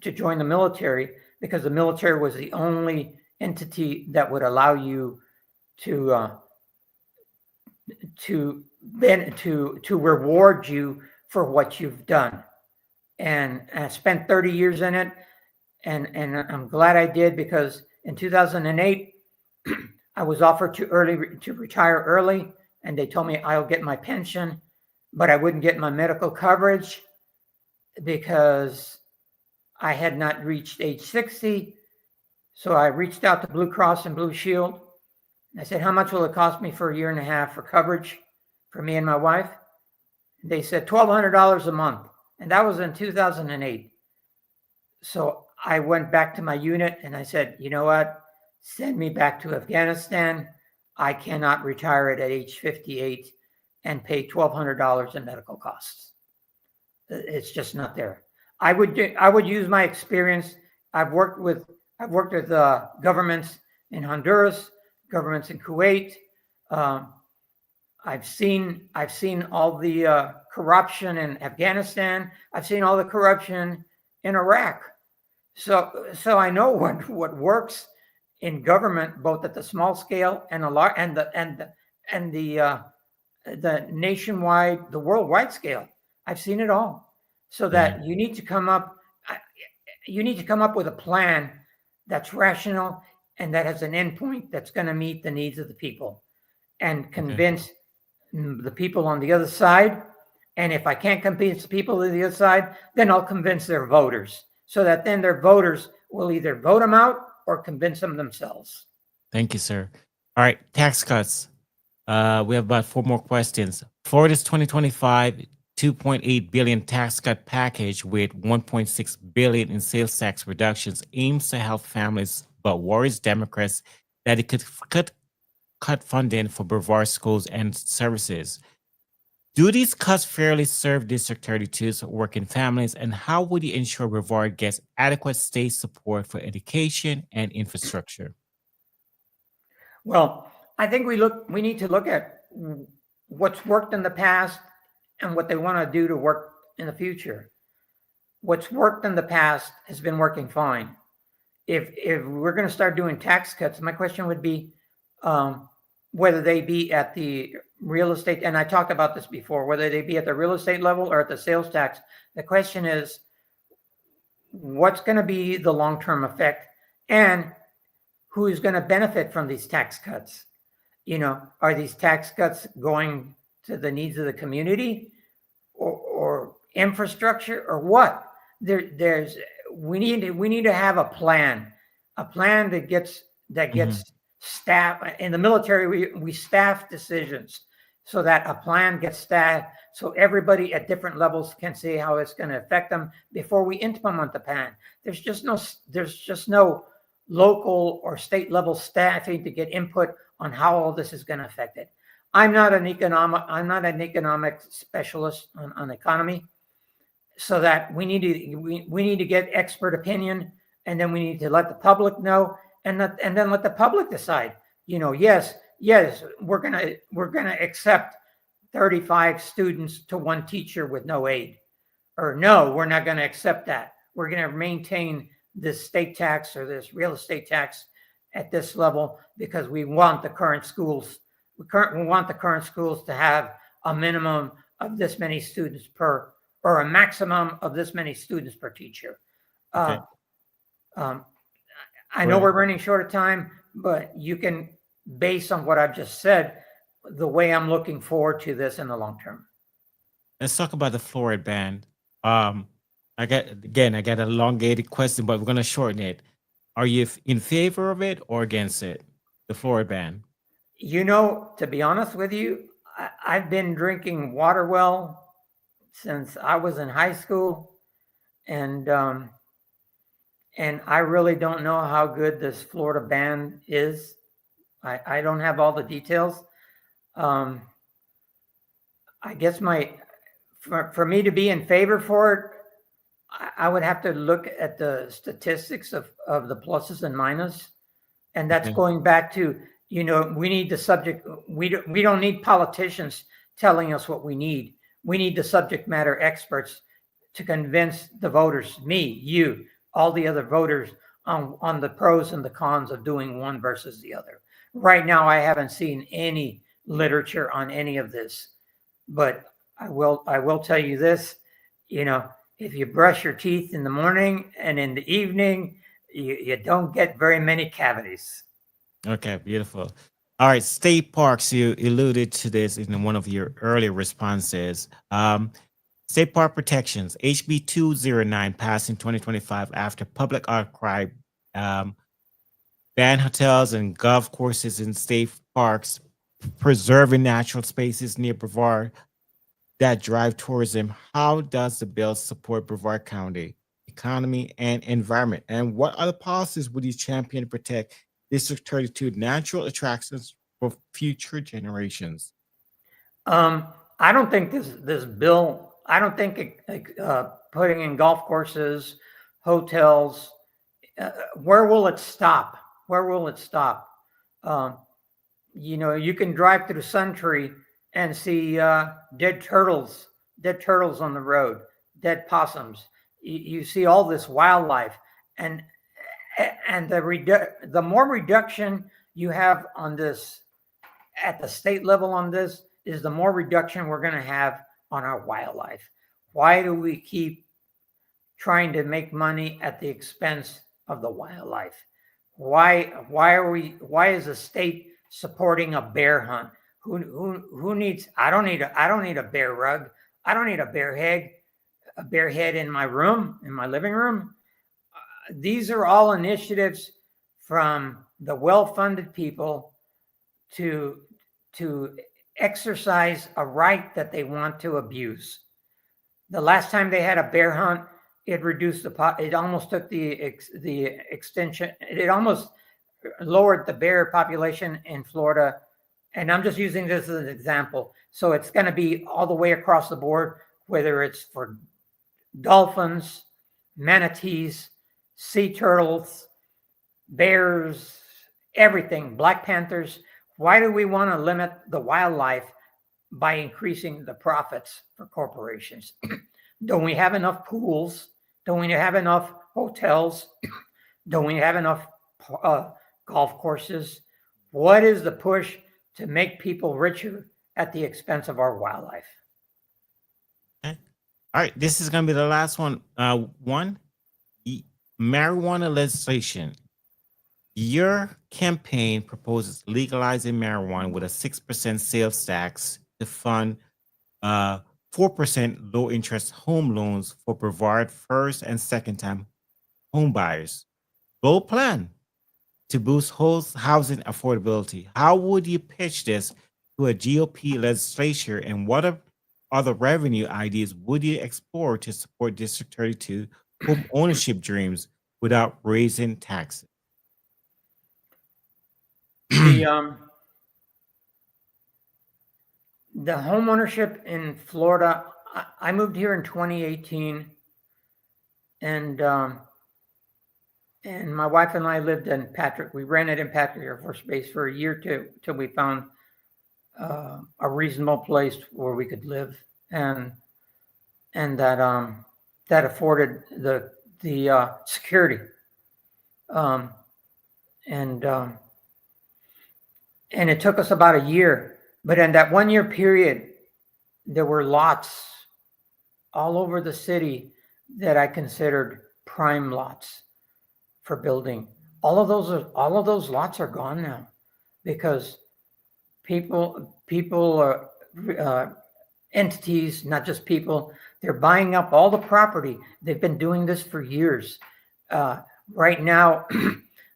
to join the military because the military was the only entity that would allow you to reward you for what you've done. And I spent 30 years in it, and I'm glad I did, because in 2008 I was offered to retire early, and they told me I'll get my pension, but I wouldn't get my medical coverage because I had not reached age 60. So I reached out to Blue Cross and Blue Shield. I said, how much will it cost me for a year and a half for coverage for me and my wife? They said $1,200 a month. And that was in 2008. So I went back to my unit and I said, you know what? Send me back to Afghanistan. I cannot retire at age 58 and pay $1,200 in medical costs. It's just not there. I would use my experience. I've worked with governments in Honduras, governments in Kuwait. I've seen all the corruption in Afghanistan. I've seen all the corruption in Iraq. So I know what works in government, both at the small scale and the nationwide, the worldwide scale. I've seen it all. So that you need to come up with a plan that's rational and that has an endpoint that's going to meet the needs of the people and convince the people on the other side. And if I can't convince the people on the other side, then I'll convince their voters, so that then their voters will either vote them out or convince them themselves. Thank you, sir. All right, tax cuts. We have about 4 more questions. Florida's 2025 $2.8 billion tax cut package with $1.6 billion in sales tax reductions aims to help families, but worries Democrats that it could cut funding for Brevard schools and services. Do these cuts fairly serve District 32's working families, and how would you ensure Brevard gets adequate state support for education and infrastructure? Well, I think we need to look at what's worked in the past and what they want to do to work in the future. What's worked in the past has been working fine. If we're going to start doing tax cuts, my question would be whether they be at the real estate, and I talked about this before, whether they be at the real estate level or at the sales tax. The question is, what's going to be the long-term effect, and who is going to benefit from these tax cuts? Are these tax cuts going to the needs of the community or infrastructure or what? We need to have a plan that gets staff. In the military, we staff decisions so that a plan gets staffed so everybody at different levels can see how it's going to affect them before we implement the plan. There's just no local or state level staffing to get input on how all this is going to affect it. I'm not an economic specialist on economy, so that we need to get expert opinion, and then we need to let the public know, and then let the public decide. Yes, we're gonna accept 35 students to one teacher with no aid, or no, we're not going to accept that. We're going to maintain this state tax or this real estate tax at this level because we want the current schools. We want the current schools to have a minimum of this many students per, or a maximum of this many students per teacher. Okay. I know we're running short of time, but you can, based on what I've just said, the way I'm looking forward to this in the long term. Let's talk about the fluoride ban. I got an elongated question, but we're going to shorten it. Are you in favor of it or against it, the fluoride ban? To be honest with you, I've been drinking water well since I was in high school, and I really don't know how good this Florida ban is. I don't have all the details. I guess for me to be in favor for it, I would have to look at the statistics of the pluses and minuses, and that's going back to, we need the subject. We don't need politicians telling us what we need. We need the subject matter experts to convince the voters, me, you, all the other voters on the pros and the cons of doing one versus the other. Right now, I haven't seen any literature on any of this, but I will tell you this, if you brush your teeth in the morning and in the evening, you don't get very many cavities. Okay, beautiful. All right, state parks. You alluded to this in one of your earlier responses. State park protections. HB 209 passed in 2025 after public outcry. Um, Ban hotels and golf courses in state parks, preserving natural spaces near Brevard that drive tourism. How does the bill support Brevard County economy and environment? And what other policies would you champion to protect District 32 natural attractions for future generations? I don't think this bill. I don't think putting in golf courses, hotels. Where will it stop? Where will it stop? Um, you can drive through Suntree and see dead turtles on the road, dead possums. You see all this wildlife, and the more reduction you have on this at the state level on this is the more reduction we're going to have on our wildlife. Why do we keep trying to make money at the expense of the wildlife? Why is the state supporting a bear hunt? Who needs I don't need a bear rug. I don't need a bear head in my room, in my living room. These are all initiatives from the well-funded people to exercise a right that they want to abuse. The last time they had a bear hunt, it reduced it almost took the extension. It almost lowered the bear population in Florida. And I'm just using this as an example. So it's going to be all the way across the board, whether it's for dolphins, manatees, sea turtles, bears, everything, black panthers. Why do we want to limit the wildlife by increasing the profits for corporations? Don't we have enough pools? Don't we have enough hotels? Don't we have enough golf courses? What is the push to make people richer at the expense of our wildlife? Okay. All right, this is going to be the last one. Marijuana legislation. Your campaign proposes legalizing marijuana with a 6% sales tax to fund 4% low interest home loans for Brevard first and second time home buyers. Bold plan to boost housing affordability. How would you pitch this to a GOP legislature, and what other revenue ideas would you explore to support District 32 home ownership dreams without raising taxes? The home ownership in Florida. I moved here in 2018, and my wife and I lived in Patrick. We rented in Patrick Air Force Base for a year till we found a reasonable place where we could live, and that afforded the security, and it took us about a year. But in that 1 year period, there were lots all over the city that I considered prime lots for building. All of those lots are gone now because people entities, not just people, they're buying up all the property. They've been doing this for years. Right now,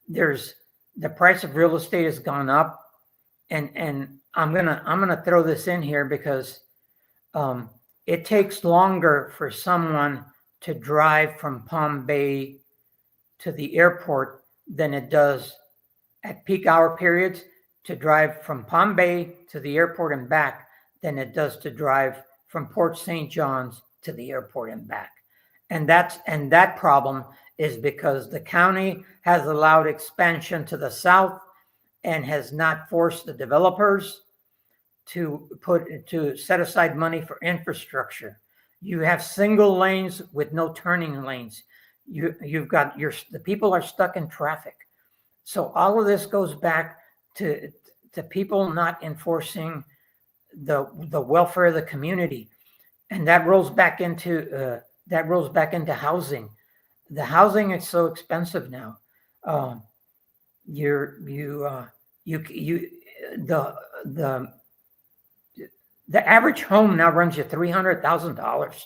the price of real estate has gone up. And I'm gonna throw this in here because it takes longer for someone to drive from Palm Bay to the airport than it does at peak hour periods to drive from Palm Bay to the airport and back than it does to drive from Port St. John's to the airport and back. And that problem is because the county has allowed expansion to the south and has not forced the developers to set aside money for infrastructure. You have single lanes with no turning lanes. You've got the people are stuck in traffic. So all of this goes back to people not enforcing the welfare of the community, and that rolls back into housing. The housing is so expensive now. the the the average home now runs you $300,000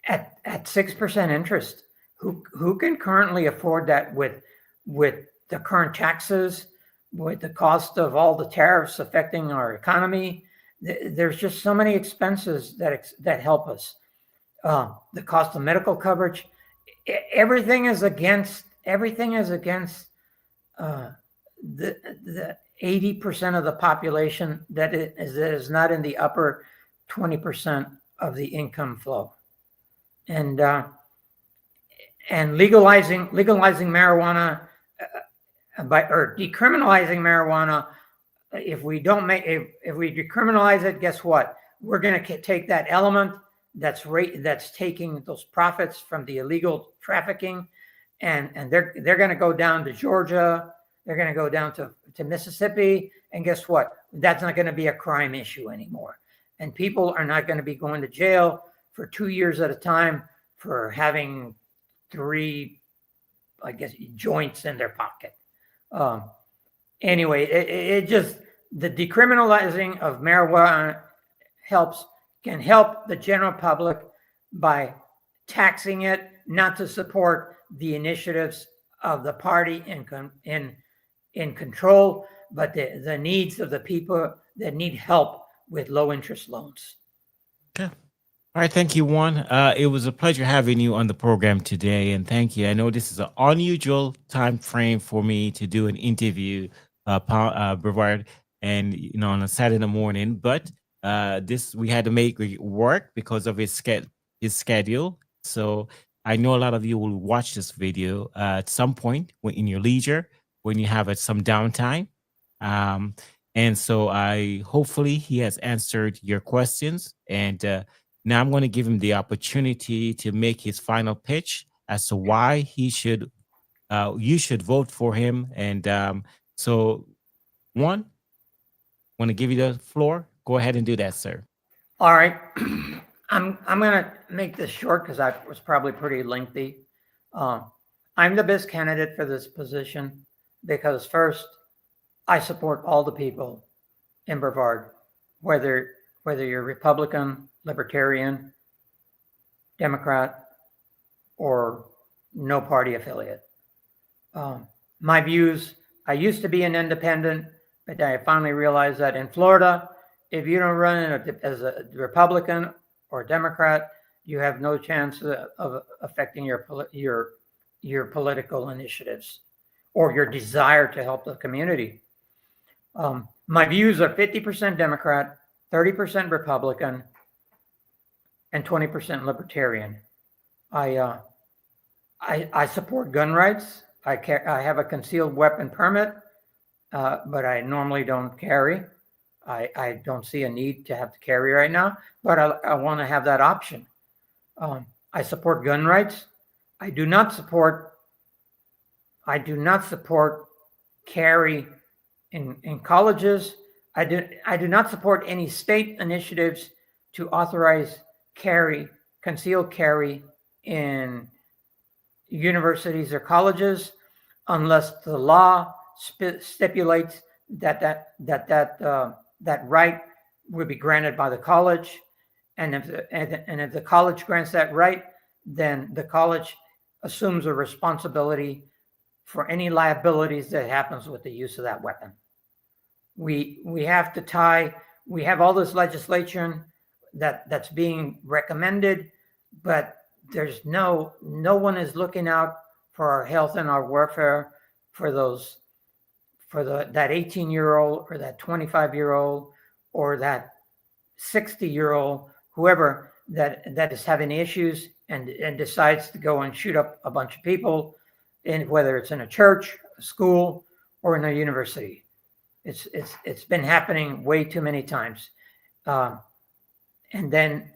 at 6% interest. Who can currently afford that with the current taxes, with the cost of all the tariffs affecting our economy? There's just so many expenses that help us. The cost of medical coverage, everything is against the 80% of the population that is not in the upper 20% of the income flow, and legalizing marijuana or decriminalizing marijuana. If we decriminalize it, guess what? We're going to take that element that's taking those profits from the illegal trafficking, and they're going to go down to Georgia. They're going to go down to Mississippi, and guess what? That's not going to be a crime issue anymore, and people are not going to be going to jail for 2 years at a time for having 3, I guess, joints in their pocket. Anyway, it just, the decriminalizing of marijuana can help the general public by taxing it, not to support the initiatives of the party in control, but the needs of the people that need help with low interest loans. Okay. All right, thank you, Juan. It was a pleasure having you on the program today, and thank you. I know this is an unusual time frame for me to do an interview, Brevard, and on a Saturday morning, but this we had to make it work because of his schedule. So I know a lot of you will watch this video at some point in your leisure, when you have some downtime. And so hopefully he has answered your questions, and now I'm going to give him the opportunity to make his final pitch as to why you should vote for him. And so, Juan, want to give you the floor. Go ahead and do that, sir. All right. I'm going to make this short because I was probably pretty lengthy. I'm the best candidate for this position because, first, I support all the people in Brevard, whether you're Republican, Libertarian, Democrat, or no party affiliate. My views, I used to be an independent, but I finally realized that in Florida, if you don't run as a Republican or Democrat, you have no chance of affecting your political initiatives or your desire to help the community. My views are 50% Democrat, 30% Republican, and 20% Libertarian. I support gun rights. I have a concealed weapon permit, but I normally don't carry. I don't see a need to have to carry right now, but I want to have that option. I support gun rights. I do not support carry in colleges. I do not support any state initiatives to authorize concealed carry in universities or colleges unless the law stipulates that right would be granted by the college. And if the college grants that right, then the college assumes a responsibility for any liabilities that happens with the use of that weapon. We have all this legislation that's being recommended, but there's no one is looking out for our health and our welfare for that 18-year-old or that 25-year-old or that 60-year-old, whoever that is having issues and decides to go and shoot up a bunch of people, whether it's in a church, a school, or in a university. It's been happening way too many times. And then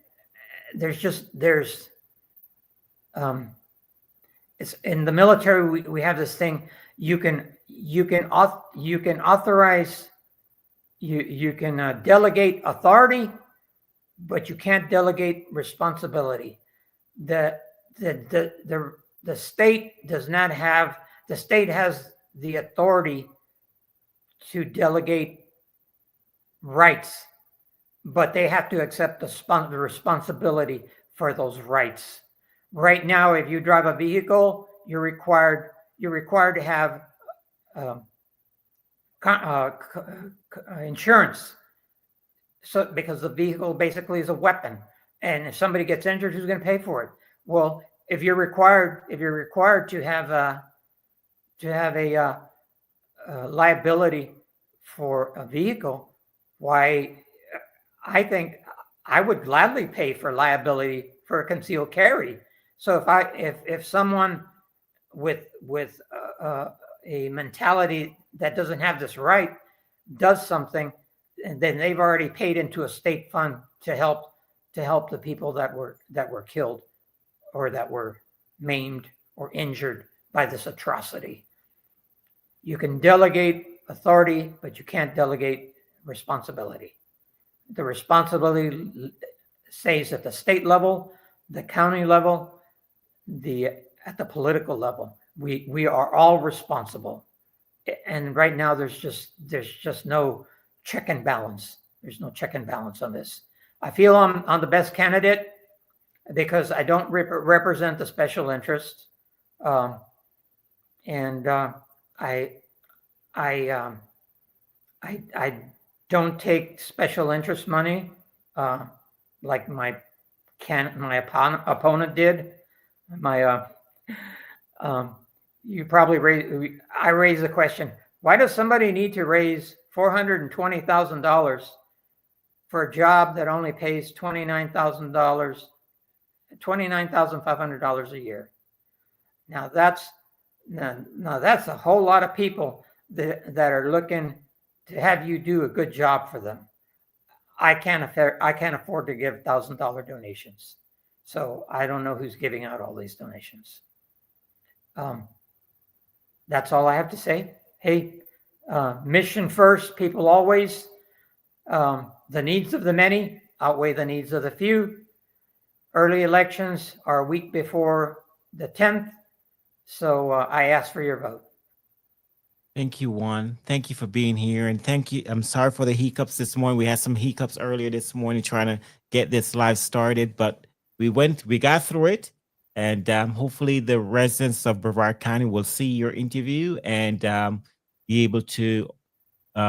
it's in the military, we have this thing, you can delegate authority, but you can't delegate responsibility. The state does not have, the state has the authority to delegate rights, but they have to accept the responsibility for those rights. Right now, if you drive a vehicle, you're required to have insurance. So because the vehicle basically is a weapon, and if somebody gets injured, who's going to pay for it? Well, if you're required to have a liability for a vehicle, why, I think I would gladly pay for liability for a concealed carry. So if someone with a mentality that doesn't have this right does something, and then they've already paid into a state fund to help the people that were killed or that were maimed or injured by this atrocity. You can delegate authority, but you can't delegate responsibility. The responsibility stays at the state level, the county level, at the political level. We are all responsible. And right now there's just no check and balance. There's no check and balance on this. I feel I'm the best candidate because I don't represent the special interests. And I don't take special interest money like my opponent did. You probably I raise the question: why does somebody need to raise $420,000 for a job that only pays $29,500 a year? Now that's a whole lot of people that are looking to have you do a good job for them. I can't afford to give $1,000 donations, so I don't know who's giving out all these donations. That's all I have to say. Hey, mission first, people always. The needs of the many outweigh the needs of the few. Early elections are a week before the 10th, so I ask for your vote. Thank you, Juan. Thank you for being here. And thank you. I'm sorry for the hiccups this morning. We had some hiccups earlier this morning trying to get this live started, but we got through it. And hopefully the residents of Brevard County will see your interview and be able to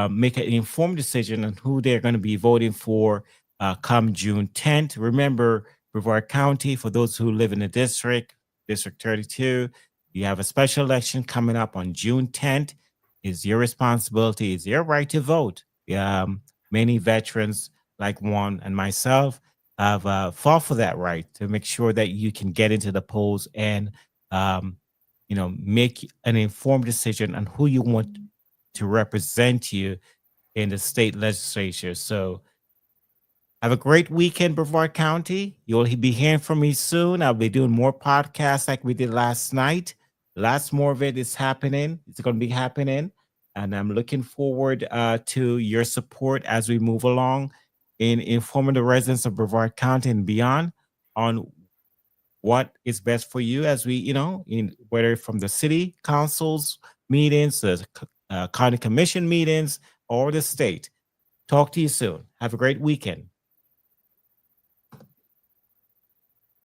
make an informed decision on who they're going to be voting for come June 10th. Remember, Brevard County, for those who live in the District 32, you have a special election coming up on June 10th. It's your responsibility. It's your right to vote. Many veterans like Juan and myself have fought for that right to make sure that you can get into the polls and make an informed decision on who you want to represent you in the state legislature. So have a great weekend, Brevard County. You'll be hearing from me soon. I'll be doing more podcasts like we did last night. Lots more of it is happening. It's going to be happening. And I'm looking forward to your support as we move along in informing the residents of Brevard County and beyond on what is best for you as we, whether from the city councils meetings, the county commission meetings, or the state. Talk to you soon. Have a great weekend.